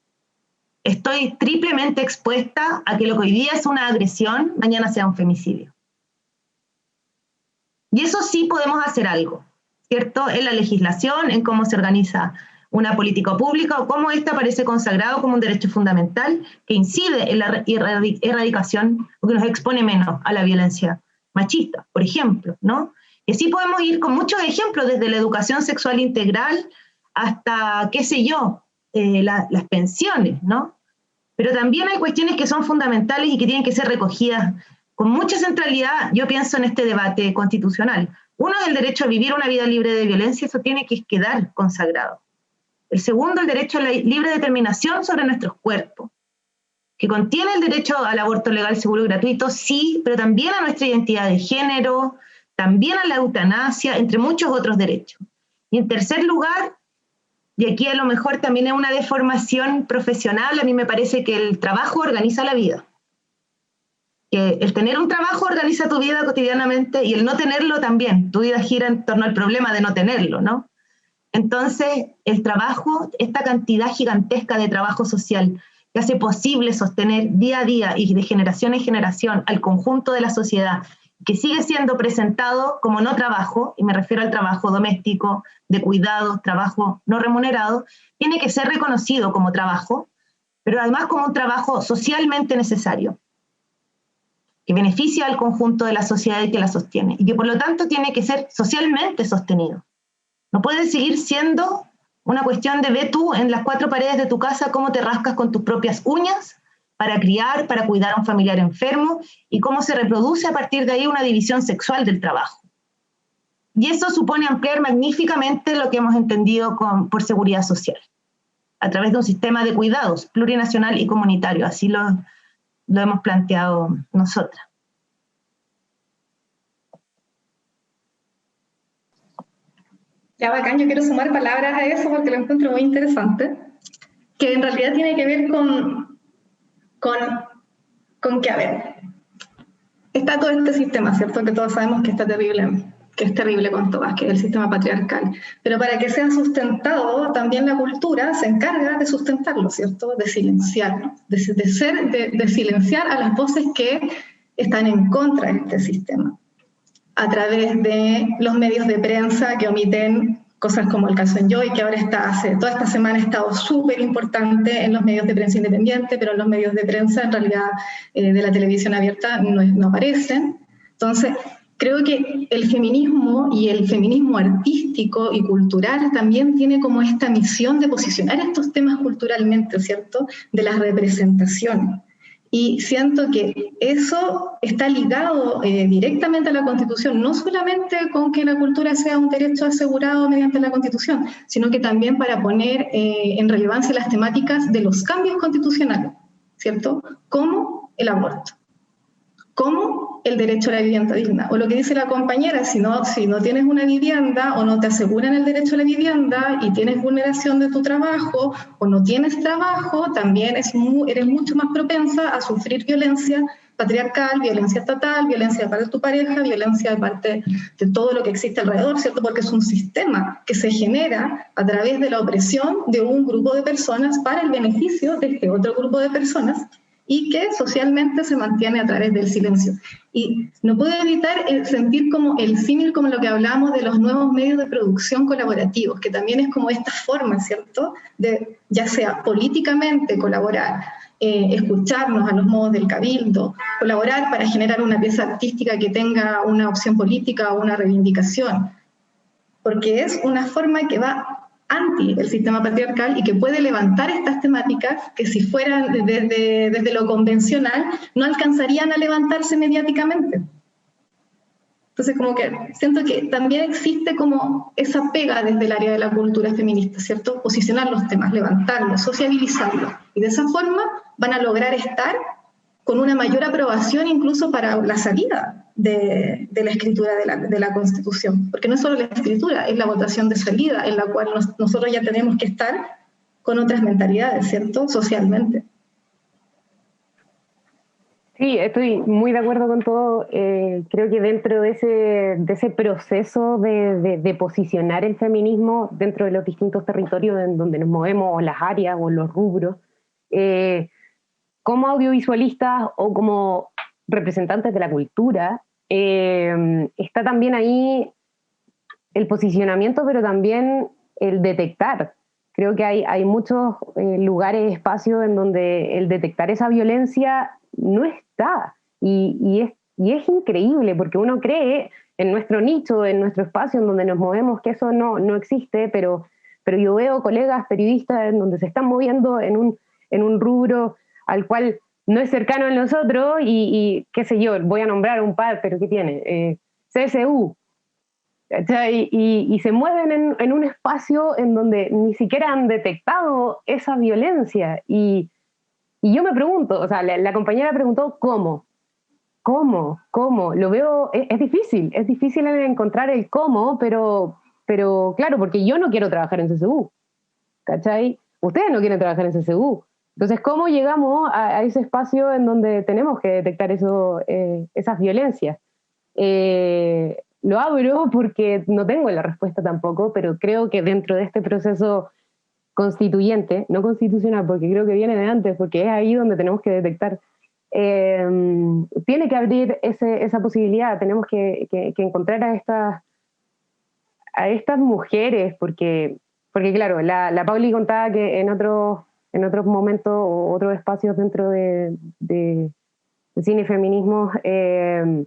[SPEAKER 2] estoy triplemente expuesta a que lo que hoy día es una agresión, mañana sea un femicidio. Y eso sí podemos hacer algo, ¿cierto? En la legislación, en cómo se organiza una política pública o cómo esta aparece consagrado como un derecho fundamental que incide en la erradicación o que nos expone menos a la violencia machista, por ejemplo, ¿no? Y así podemos ir con muchos ejemplos, desde la educación sexual integral hasta, qué sé yo, las pensiones, ¿no? Pero también hay cuestiones que son fundamentales y que tienen que ser recogidas con mucha centralidad, yo pienso, en este debate constitucional. Uno es el derecho a vivir una vida libre de violencia, eso tiene que quedar consagrado. El segundo, el derecho a la libre determinación sobre nuestros cuerpos, que contiene el derecho al aborto legal, seguro y gratuito, sí, pero también a nuestra identidad de género, también a la eutanasia, entre muchos otros derechos. Y en tercer lugar, y aquí a lo mejor también es una deformación profesional, a mí me parece que el trabajo organiza la vida. Que el tener un trabajo organiza tu vida cotidianamente y el no tenerlo también. Tu vida gira en torno al problema de no tenerlo, ¿no? Entonces, el trabajo, esta cantidad gigantesca de trabajo social que hace posible sostener día a día y de generación en generación al conjunto de la sociedad, que sigue siendo presentado como no trabajo, y me refiero al trabajo doméstico, de cuidados, trabajo no remunerado, tiene que ser reconocido como trabajo, pero además como un trabajo socialmente necesario, que beneficia al conjunto de la sociedad y que la sostiene, y que por lo tanto tiene que ser socialmente sostenido. No puede seguir siendo una cuestión de ve tú en las cuatro paredes de tu casa cómo te rascas con tus propias uñas para criar, para cuidar a un familiar enfermo, y cómo se reproduce a partir de ahí una división sexual del trabajo. Y eso supone ampliar magníficamente lo que hemos entendido por seguridad social, a través de un sistema de cuidados plurinacional y comunitario, así lo hemos planteado nosotras.
[SPEAKER 3] Ya, bacán, yo quiero sumar palabras a eso porque lo encuentro muy interesante, que en realidad tiene que ver con que, a ver, está todo este sistema, ¿cierto? Que todos sabemos que está terrible, que es terrible con todas, que es el sistema patriarcal. Pero para que sea sustentado, también la cultura se encarga de sustentarlo, ¿cierto? De silenciarlo, de silenciar a las voces que están en contra de este sistema, a través de los medios de prensa que omiten cosas como el caso Enjoy, que ahora toda esta semana ha estado súper importante en los medios de prensa independiente, pero en los medios de prensa en realidad de la televisión abierta no aparecen. Entonces, creo que el feminismo y el feminismo artístico y cultural también tiene como esta misión de posicionar estos temas culturalmente, ¿cierto? De las representaciones. Y siento que eso está ligado directamente a la Constitución, no solamente con que la cultura sea un derecho asegurado mediante la Constitución, sino que también para poner en relevancia las temáticas de los cambios constitucionales, ¿cierto? Como el aborto, como el derecho a la vivienda digna. O lo que dice la compañera, si no tienes una vivienda o no te aseguran el derecho a la vivienda y tienes vulneración de tu trabajo o no tienes trabajo, también eres mucho más propensa a sufrir violencia patriarcal, violencia estatal, violencia de parte de tu pareja, violencia de parte de todo lo que existe alrededor, ¿cierto? Porque es un sistema que se genera a través de la opresión de un grupo de personas para el beneficio de este otro grupo de personas, y que socialmente se mantiene a través del silencio. Y no puedo evitar sentir como el símil, como lo que hablamos de los nuevos medios de producción colaborativos, que también es como esta forma, ¿cierto?, de ya sea políticamente colaborar, escucharnos a los modos del cabildo, colaborar para generar una pieza artística que tenga una opción política o una reivindicación, porque es una forma que va anti el sistema patriarcal y que puede levantar estas temáticas que si fueran desde lo convencional no alcanzarían a levantarse mediáticamente. Entonces como que siento que también existe como esa pega desde el área de la cultura feminista, ¿cierto? Posicionar los temas, levantarlos, sociabilizarlos, y de esa forma van a lograr estar con una mayor aprobación incluso para la salida de la escritura de la Constitución, porque no es solo la escritura, es la votación de salida, en la cual nosotros ya tenemos que estar con otras mentalidades, ¿cierto?, socialmente.
[SPEAKER 4] Sí, estoy muy de acuerdo con todo. Creo que dentro de ese proceso de posicionar el feminismo dentro de los distintos territorios en donde nos movemos, o las áreas o los rubros, como audiovisualistas o como representantes de la cultura, está también ahí el posicionamiento, pero también el detectar. Creo que hay muchos lugares, espacios en donde el detectar esa violencia no está. Y es increíble, porque uno cree en nuestro nicho, en nuestro espacio en donde nos movemos, que eso no existe, pero yo veo colegas periodistas en donde se están moviendo en un rubro al cual no es cercano a nosotros y qué sé yo, voy a nombrar un par, pero ¿qué tiene? CSU. Y se mueven en un espacio en donde ni siquiera han detectado esa violencia. Y yo me pregunto, o sea, la compañera preguntó ¿cómo? Lo veo, es difícil encontrar el cómo, pero claro, porque yo no quiero trabajar en CSU, ¿cachai? Ustedes no quieren trabajar en CSU. Entonces, ¿cómo llegamos a ese espacio en donde tenemos que detectar esas violencias? lo abro porque no tengo la respuesta tampoco, pero creo que dentro de este proceso constituyente, no constitucional, porque creo que viene de antes, porque es ahí donde tenemos que detectar, tiene que abrir esa posibilidad, tenemos que encontrar a estas mujeres, porque claro, la Pauli contaba que en otros momentos o otros espacios dentro de cine y feminismo se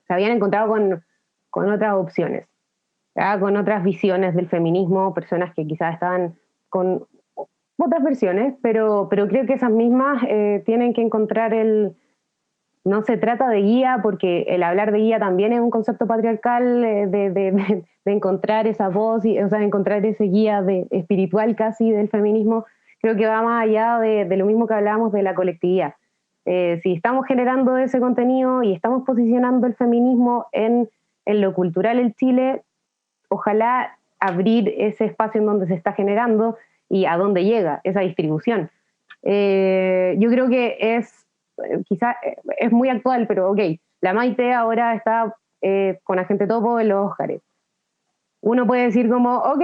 [SPEAKER 4] habían encontrado con otras opciones, ¿verdad? Con otras visiones del feminismo, personas que quizás estaban con otras versiones, pero creo que esas mismas tienen que encontrar no se trata de guía, porque el hablar de guía también es un concepto patriarcal, de encontrar esa voz, o sea, de encontrar ese guía espiritual casi del feminismo. Creo que va más allá de lo mismo que hablábamos de la colectividad. Si estamos generando ese contenido y estamos posicionando el feminismo en lo cultural en Chile, ojalá abrir ese espacio en donde se está generando y a dónde llega esa distribución. Yo creo que quizás es muy actual, pero ok, la Maite ahora está con Agente Topo en los Óscares. Uno puede decir como, ok,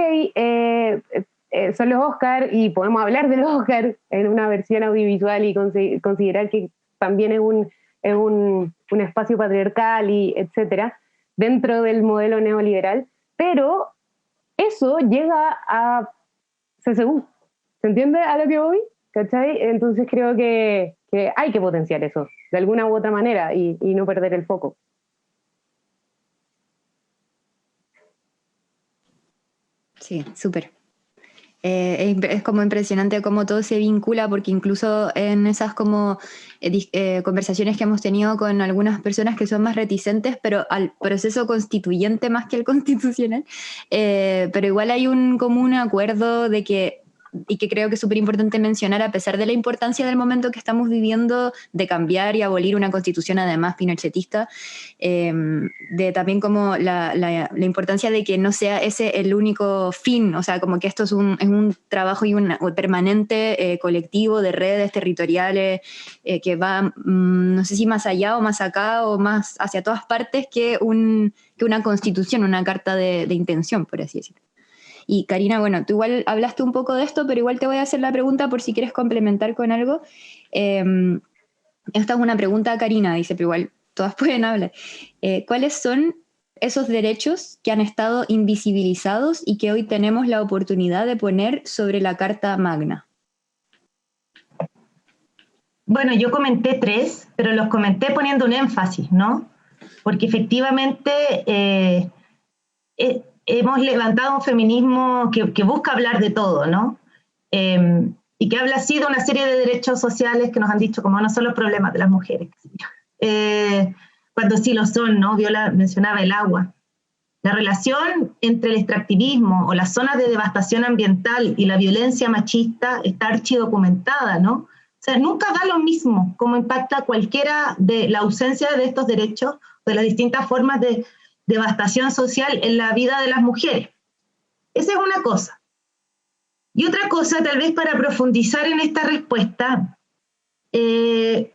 [SPEAKER 4] son los Óscar y podemos hablar de los Óscar en una versión audiovisual y considerar que también es un espacio patriarcal y etcétera, dentro del modelo neoliberal, pero eso llega a CSU. ¿Se entiende a lo que voy? ¿Cachai? Entonces creo que hay que potenciar eso, de alguna u otra manera, y no perder el foco.
[SPEAKER 1] Sí, súper. Es como impresionante cómo todo se vincula, porque incluso en esas como conversaciones que hemos tenido con algunas personas que son más reticentes, pero al proceso constituyente más que el constitucional, pero igual hay como un acuerdo de que, y que creo que es súper importante mencionar, a pesar de la importancia del momento que estamos viviendo de cambiar y abolir una constitución además pinochetista, de también como la importancia de que no sea ese el único fin, o sea, como que esto es un trabajo y un permanente colectivo de redes territoriales que va, no sé si más allá o más acá o más hacia todas partes que una constitución, una carta de intención, por así decirlo. Y Karina, bueno, tú igual hablaste un poco de esto, pero igual te voy a hacer la pregunta por si quieres complementar con algo. Esta es una pregunta a Karina, dice, pero igual todas pueden hablar. ¿Cuáles son esos derechos que han estado invisibilizados y que hoy tenemos la oportunidad de poner sobre la Carta Magna?
[SPEAKER 2] Bueno, yo comenté 3, pero los comenté poniendo un énfasis, ¿no? Porque efectivamente hemos levantado un feminismo que busca hablar de todo, ¿no? Y que habla así de una serie de derechos sociales que nos han dicho como no son los problemas de las mujeres. Cuando sí lo son, ¿no? Viola mencionaba el agua. La relación entre el extractivismo o las zonas de devastación ambiental y la violencia machista está archidocumentada, ¿no? O sea, nunca da lo mismo cómo impacta cualquiera de la ausencia de estos derechos, de las distintas formas de devastación social en la vida de las mujeres. Esa es una cosa. Y otra cosa, tal vez para profundizar en esta respuesta, y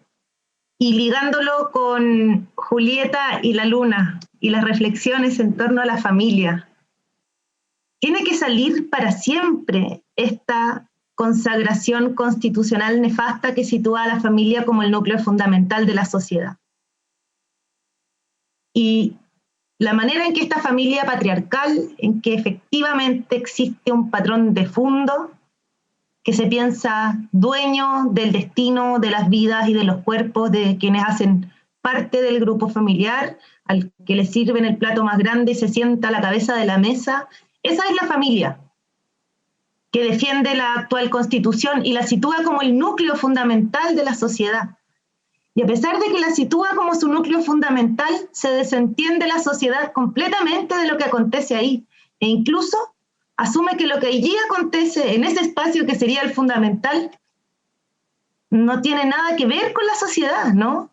[SPEAKER 2] ligándolo con Julieta y la luna y las reflexiones en torno a la familia, tiene que salir para siempre esta consagración constitucional nefasta que sitúa a la familia como el núcleo fundamental de la sociedad. Y la manera en que esta familia patriarcal, en que efectivamente existe un patrón de fondo, que se piensa dueño del destino, de las vidas y de los cuerpos de quienes hacen parte del grupo familiar, al que le sirven el plato más grande y se sienta a la cabeza de la mesa, esa es la familia que defiende la actual Constitución y la sitúa como el núcleo fundamental de la sociedad. Y a pesar de que la sitúa como su núcleo fundamental, se desentiende la sociedad completamente de lo que acontece ahí, e incluso asume que lo que allí acontece en ese espacio que sería el fundamental no tiene nada que ver con la sociedad, ¿no?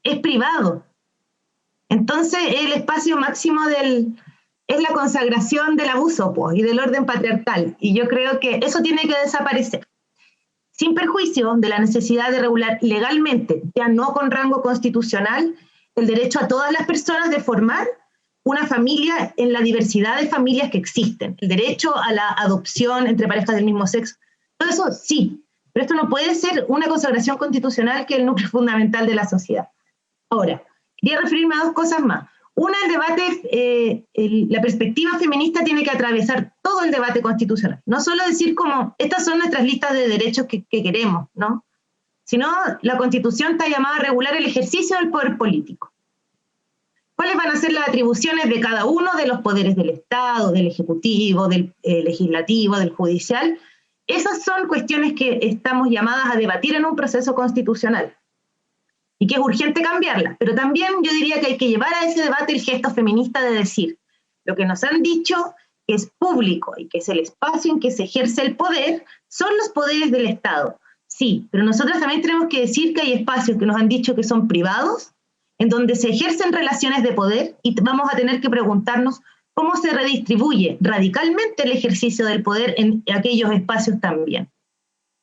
[SPEAKER 2] Es privado. Entonces el espacio máximo es la consagración del abuso, pues, y del orden patriarcal, y yo creo que eso tiene que desaparecer. Sin perjuicio de la necesidad de regular legalmente, ya no con rango constitucional, el derecho a todas las personas de formar una familia en la diversidad de familias que existen, el derecho a la adopción entre parejas del mismo sexo, todo eso sí, pero esto no puede ser una consagración constitucional que es el núcleo fundamental de la sociedad. Ahora, quería referirme a dos cosas más. Una, el debate, la perspectiva feminista tiene que atravesar todo el debate constitucional, no solo decir como, estas son nuestras listas de derechos que queremos, ¿no? Sino la Constitución está llamada a regular el ejercicio del poder político. ¿Cuáles van a ser las atribuciones de cada uno de los poderes del Estado, del Ejecutivo, del Legislativo, del Judicial? Esas son cuestiones que estamos llamadas a debatir en un proceso constitucional y que es urgente cambiarlas, pero también yo diría que hay que llevar a ese debate el gesto feminista de decir lo que nos han dicho que es público y que es el espacio en que se ejerce el poder, son los poderes del Estado. Sí, pero nosotros también tenemos que decir que hay espacios que nos han dicho que son privados, en donde se ejercen relaciones de poder y vamos a tener que preguntarnos cómo se redistribuye radicalmente el ejercicio del poder en aquellos espacios también.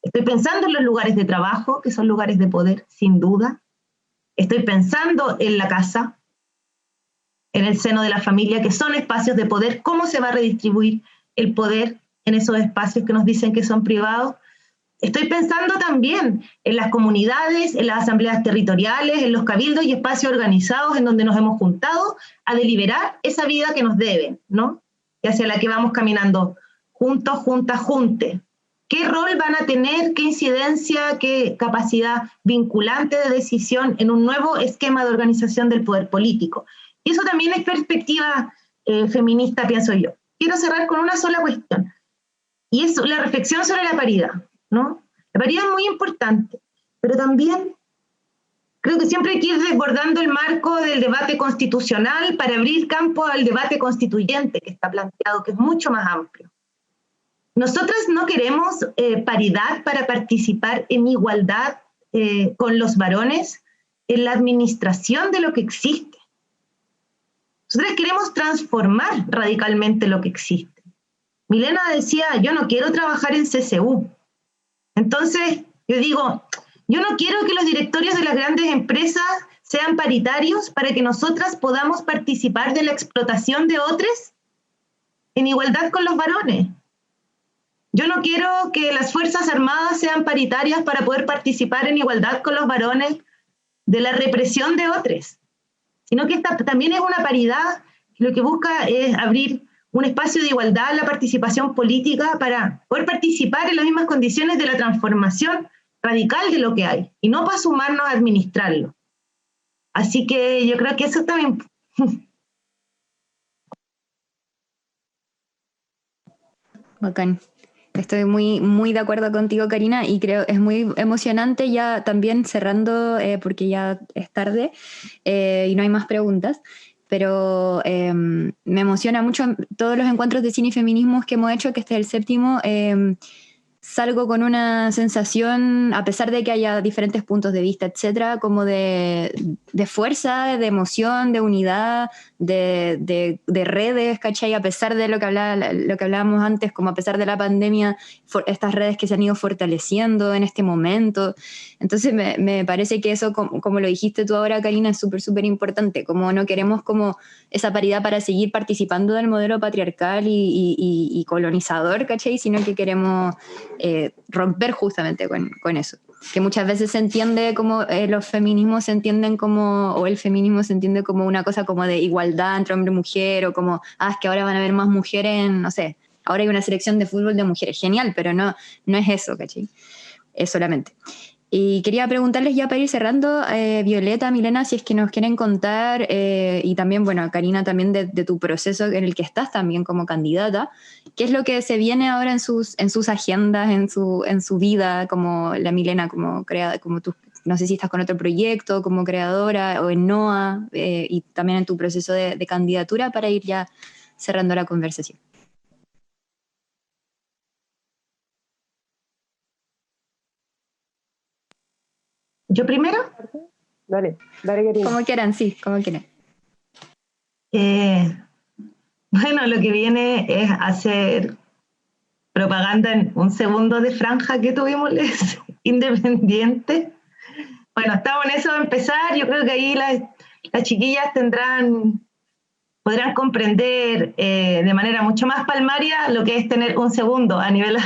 [SPEAKER 2] Estoy pensando en los lugares de trabajo, que son lugares de poder, sin duda. Estoy pensando en la casa, en el seno de la familia, que son espacios de poder. ¿Cómo se va a redistribuir el poder en esos espacios que nos dicen que son privados? Estoy pensando también en las comunidades, en las asambleas territoriales, en los cabildos y espacios organizados en donde nos hemos juntado a deliberar esa vida que nos deben, ¿no? Y hacia la que vamos caminando juntos, juntas, junte. ¿Qué rol van a tener, qué incidencia, qué capacidad vinculante de decisión en un nuevo esquema de organización del poder político? Y eso también es perspectiva feminista, pienso yo. Quiero cerrar con una sola cuestión, y es la reflexión sobre la paridad, ¿no? La paridad es muy importante, pero también creo que siempre hay que ir desbordando el marco del debate constitucional para abrir campo al debate constituyente que está planteado, que es mucho más amplio. Nosotras no queremos paridad para participar en igualdad con los varones en la administración de lo que existe. Nosotras queremos transformar radicalmente lo que existe. Milena decía, yo no quiero trabajar en CCU. Entonces, yo digo, yo no quiero que los directorios de las grandes empresas sean paritarios para que nosotras podamos participar de la explotación de otros en igualdad con los varones. Yo no quiero que las Fuerzas Armadas sean paritarias para poder participar en igualdad con los varones de la represión de otros, sino que esta también es una paridad que lo que busca es abrir un espacio de igualdad en la participación política para poder participar en las mismas condiciones de la transformación radical de lo que hay, y no para sumarnos a administrarlo. Así que yo creo que eso también...
[SPEAKER 1] Bacán. Estoy muy de acuerdo contigo, Karina, y creo es muy emocionante ya también cerrando, porque ya es tarde y no hay más preguntas, pero me emociona mucho todos los encuentros de cine y feminismos que hemos hecho, que este es el 7º. Salgo con una sensación, a pesar de que haya diferentes puntos de vista, etcétera, como de fuerza, de emoción, de unidad, de redes, ¿cachai? A pesar de lo que hablábamos antes, como a pesar de la pandemia, estas redes que se han ido fortaleciendo en este momento. Entonces me parece que eso, como lo dijiste tú ahora, Karina, es súper, súper importante. Como no queremos como esa paridad para seguir participando del modelo patriarcal y colonizador, ¿cachai? Sino que queremos romper justamente con eso, que muchas veces se entiende como los feminismos se entienden como, o el feminismo se entiende como una cosa como de igualdad entre hombre y mujer, o como, es que ahora van a haber más mujeres no sé, ahora hay una selección de fútbol de mujeres, genial, pero no es eso, ¿cachai? Es solamente. Y quería preguntarles ya para ir cerrando, Violeta, Milena, si es que nos quieren contar, y también, bueno, Karina, también de tu proceso en el que estás también como candidata, ¿qué es lo que se viene ahora en sus agendas, en su vida, como la Milena, como tú, no sé si estás con otro proyecto, como creadora, o en NOA, y también en tu proceso de candidatura, para ir ya cerrando la conversación?
[SPEAKER 2] ¿Yo primero?
[SPEAKER 4] Dale, Karina.
[SPEAKER 1] Como quieran, sí, como quieran.
[SPEAKER 2] Bueno, lo que viene es hacer propaganda en un segundo de franja que tuvimos les independientes. Bueno, estamos en eso de empezar. Yo creo que ahí las chiquillas tendrán podrán comprender de manera mucho más palmaria lo que es tener un segundo a nivel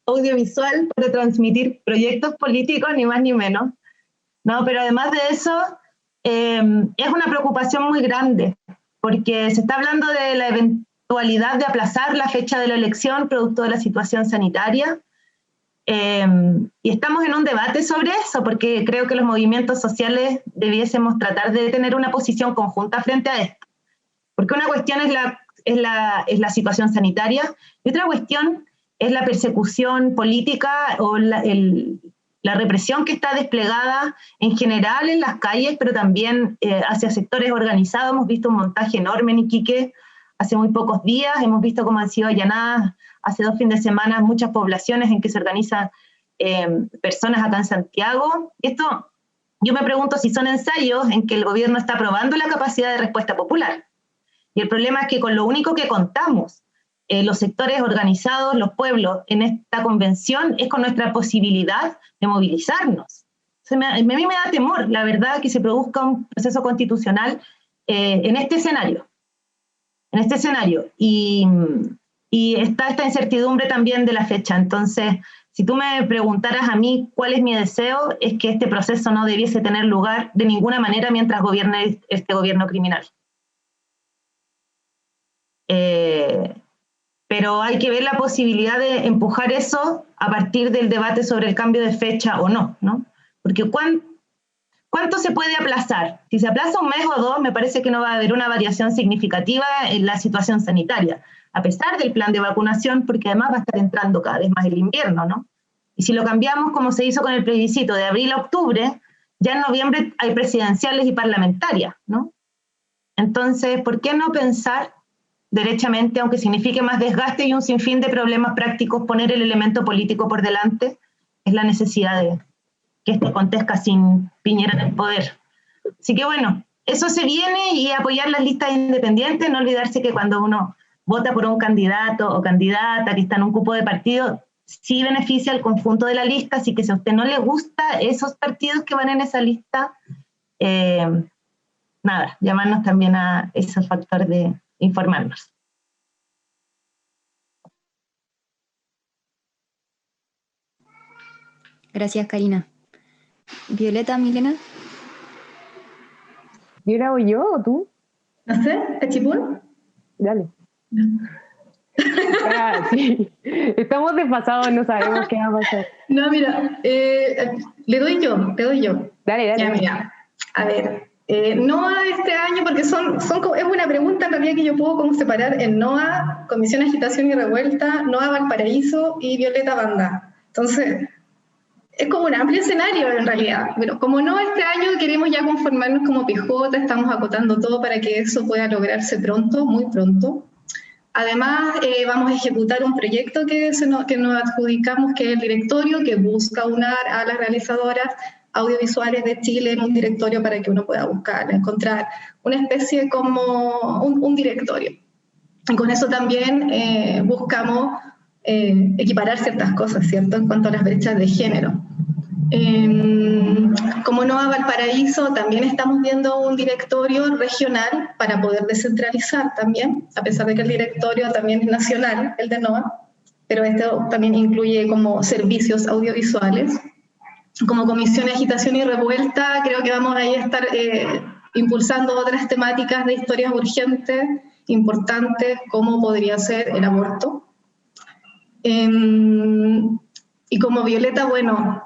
[SPEAKER 2] audiovisual para transmitir proyectos políticos, ni más ni menos. No, pero además de eso, es una preocupación muy grande, porque se está hablando de la eventualidad de aplazar la fecha de la elección producto de la situación sanitaria, y estamos en un debate sobre eso, porque creo que los movimientos sociales debiésemos tratar de tener una posición conjunta frente a esto. Porque una cuestión es la situación sanitaria, y otra cuestión es la persecución política o la represión que está desplegada en general en las calles, pero también hacia sectores organizados. Hemos visto un montaje enorme en Iquique hace muy pocos días, hemos visto cómo han sido allanadas hace 2 fines de semana muchas poblaciones en que se organizan personas acá en Santiago. Esto, yo me pregunto si son ensayos en que el gobierno está probando la capacidad de respuesta popular. Y el problema es que con lo único que contamos, los sectores organizados, los pueblos, en esta convención, es con nuestra posibilidad de movilizarnos. A mí me da temor, la verdad, que se produzca un proceso constitucional en este escenario. Y está esta incertidumbre también de la fecha. Entonces, si tú me preguntaras a mí cuál es mi deseo, es que este proceso no debiese tener lugar de ninguna manera mientras gobierne este gobierno criminal. Pero hay que ver la posibilidad de empujar eso a partir del debate sobre el cambio de fecha o no, ¿no? Porque ¿cuánto se puede aplazar? Si se aplaza 1 mes o 2, me parece que no va a haber una variación significativa en la situación sanitaria, a pesar del plan de vacunación, porque además va a estar entrando cada vez más el invierno, ¿no? Y si lo cambiamos como se hizo con el plebiscito de abril a octubre, ya en noviembre hay presidenciales y parlamentarias, ¿no? Entonces, ¿por qué no pensar derechamente, aunque signifique más desgaste y un sinfín de problemas prácticos, poner el elemento político por delante? Es la necesidad de que esto acontezca sin Piñera en el poder. Así que bueno, eso se viene, y apoyar las listas independientes, no olvidarse que cuando uno vota por un candidato o candidata que está en un cupo de partido, sí beneficia al conjunto de la lista, así que si a usted no le gusta esos partidos que van en esa lista, nada, llamarnos también a ese factor de informarnos.
[SPEAKER 1] Gracias, Karina. Violeta, Milena.
[SPEAKER 4] ¿Y ahora voy yo o tú?
[SPEAKER 3] No sé, ¿Cachipún?
[SPEAKER 4] Dale. Sí. Estamos desfasados, no sabemos qué va a pasar.
[SPEAKER 3] No, mira, le doy yo.
[SPEAKER 4] Dale.
[SPEAKER 3] Ya, mira, a ver, NOA este año, porque es una pregunta en realidad que yo puedo como separar en NOA, Comisión Agitación y Revuelta, NOA Valparaíso y Violeta Banda. Entonces, es como un amplio escenario en realidad. Pero como NOA este año queremos ya conformarnos como PJ, estamos acotando todo para que eso pueda lograrse pronto, muy pronto. Además, vamos a ejecutar un proyecto que nos adjudicamos, que es el directorio, que busca unar a las realizadoras audiovisuales de Chile en un directorio para que uno pueda encontrar una especie como un directorio. Y con eso también buscamos equiparar ciertas cosas, ¿cierto?, en cuanto a las brechas de género. Como NOA Valparaíso, también estamos viendo un directorio regional para poder descentralizar también, a pesar de que el directorio también es nacional, el de NOA, pero esto también incluye como servicios audiovisuales. Como Comisión de Agitación y Revuelta, creo que vamos a estar impulsando otras temáticas de historias urgentes, importantes, como podría ser el aborto. Y como Violeta, bueno,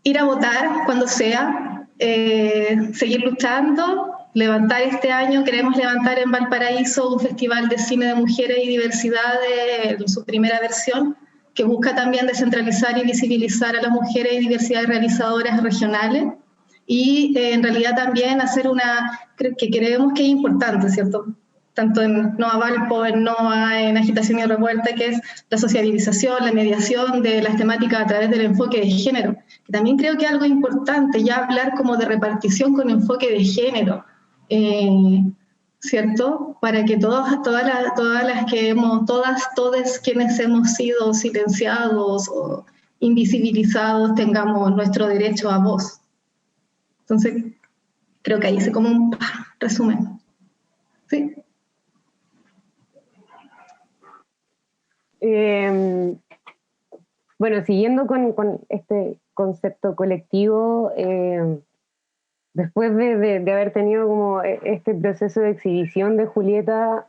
[SPEAKER 3] ir a votar cuando sea, seguir luchando, levantar este año, queremos levantar en Valparaíso un festival de cine de mujeres y diversidad en su primera versión, que busca también descentralizar y visibilizar a las mujeres y diversidad de realizadoras regionales, y en realidad también hacer que creemos que es importante, ¿cierto?, tanto en NOA Valpo, en NOA, en Agitación y Revuelta, que es la sociabilización, la mediación de las temáticas a través del enfoque de género. Que también creo que es algo importante, ya hablar como de repartición con enfoque de género, ¿cierto? Para que todos quienes hemos sido silenciados o invisibilizados tengamos nuestro derecho a voz. Entonces, creo que ahí hice como un resumen. Sí.
[SPEAKER 4] Bueno, siguiendo con este concepto colectivo, después de haber tenido como este proceso de exhibición de Julieta,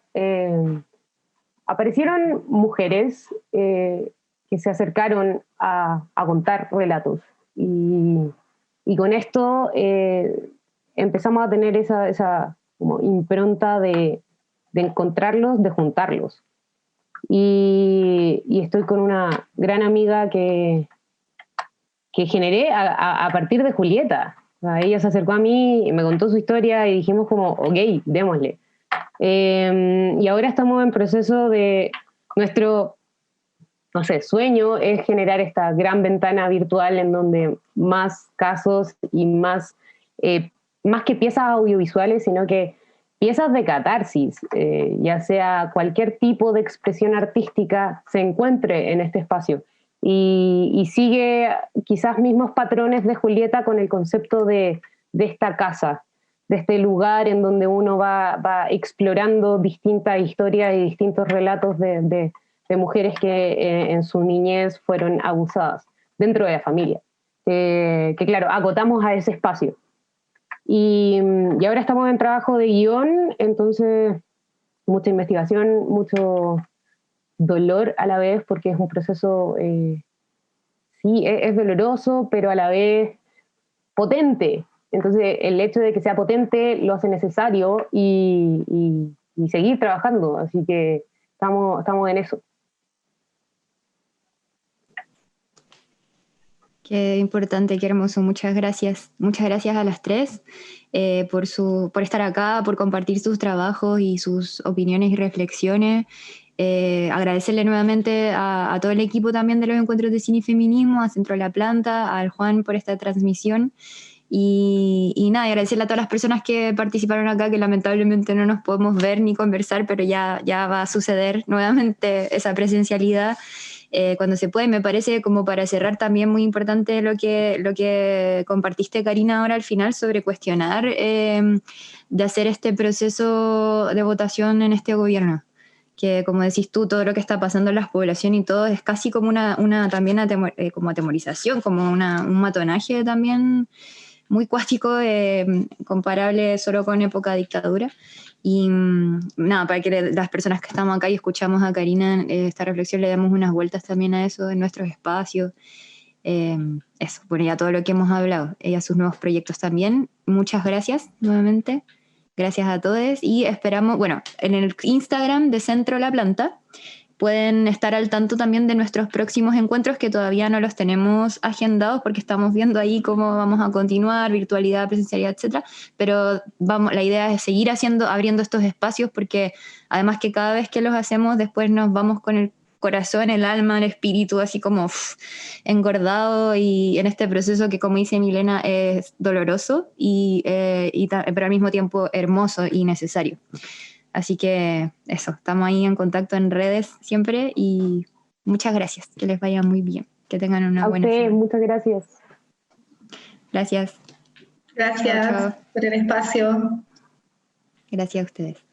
[SPEAKER 4] aparecieron mujeres que se acercaron a contar relatos. Y con esto empezamos a tener esa como impronta de encontrarlos, de juntarlos. Y estoy con una gran amiga que generé a partir de Julieta. O sea, ella se acercó a mí y me contó su historia y dijimos como, ok, démosle. Y ahora estamos en proceso de nuestro, no sé, sueño es generar esta gran ventana virtual en donde más casos y más que piezas audiovisuales, sino que piezas de catarsis, ya sea cualquier tipo de expresión artística, se encuentre en este espacio. Y sigue quizás mismos patrones de Julieta con el concepto de esta casa, de este lugar en donde uno va explorando distintas historias y distintos relatos de mujeres que en su niñez fueron abusadas dentro de la familia. Que claro, acotamos a ese espacio. Y ahora estamos en trabajo de guión, entonces mucha investigación, mucho dolor a la vez, porque es un proceso, sí, es doloroso, pero a la vez potente. Entonces el hecho de que sea potente lo hace necesario y seguir trabajando, así que estamos en eso.
[SPEAKER 1] Qué importante, qué hermoso. Muchas gracias. Muchas gracias a las tres por estar acá, por compartir sus trabajos y sus opiniones y reflexiones. Agradecerle nuevamente a todo el equipo también de los encuentros de cine y feminismo, a Centro de la Planta, al Juan por esta transmisión. Y nada, agradecerle a todas las personas que participaron acá, que lamentablemente no nos podemos ver ni conversar, pero ya va a suceder nuevamente esa presencialidad. Cuando se puede. Me parece, como para cerrar, también muy importante lo que compartiste, Karina, ahora al final sobre cuestionar de hacer este proceso de votación en este gobierno, que como decís tú, todo lo que está pasando en la población y todo es casi como también como atemorización, como un matonaje también muy cuático, comparable solo con época de dictadura. Y nada, para que las personas que estamos acá y escuchamos a Karina esta reflexión le demos unas vueltas también a eso en nuestros espacios. Eso, bueno, ya todo lo que hemos hablado, ella sus nuevos proyectos también. Muchas gracias nuevamente. Gracias a todos y esperamos, bueno, en el Instagram de Centro La Planta pueden estar al tanto también de nuestros próximos encuentros, que todavía no los tenemos agendados porque estamos viendo ahí cómo vamos a continuar, virtualidad, presencialidad, etcétera. Pero la idea es seguir abriendo estos espacios, porque además que cada vez que los hacemos después nos vamos con el corazón, el alma, el espíritu así como engordado, y en este proceso que, como dice Milena, es doloroso pero al mismo tiempo hermoso y necesario. Así que eso, estamos ahí en contacto en redes siempre y muchas gracias, que les vaya muy bien, que tengan una buena semana.
[SPEAKER 4] Muchas gracias.
[SPEAKER 1] Gracias.
[SPEAKER 3] Gracias
[SPEAKER 1] Chao, chao.
[SPEAKER 3] por el espacio.
[SPEAKER 1] Gracias a ustedes.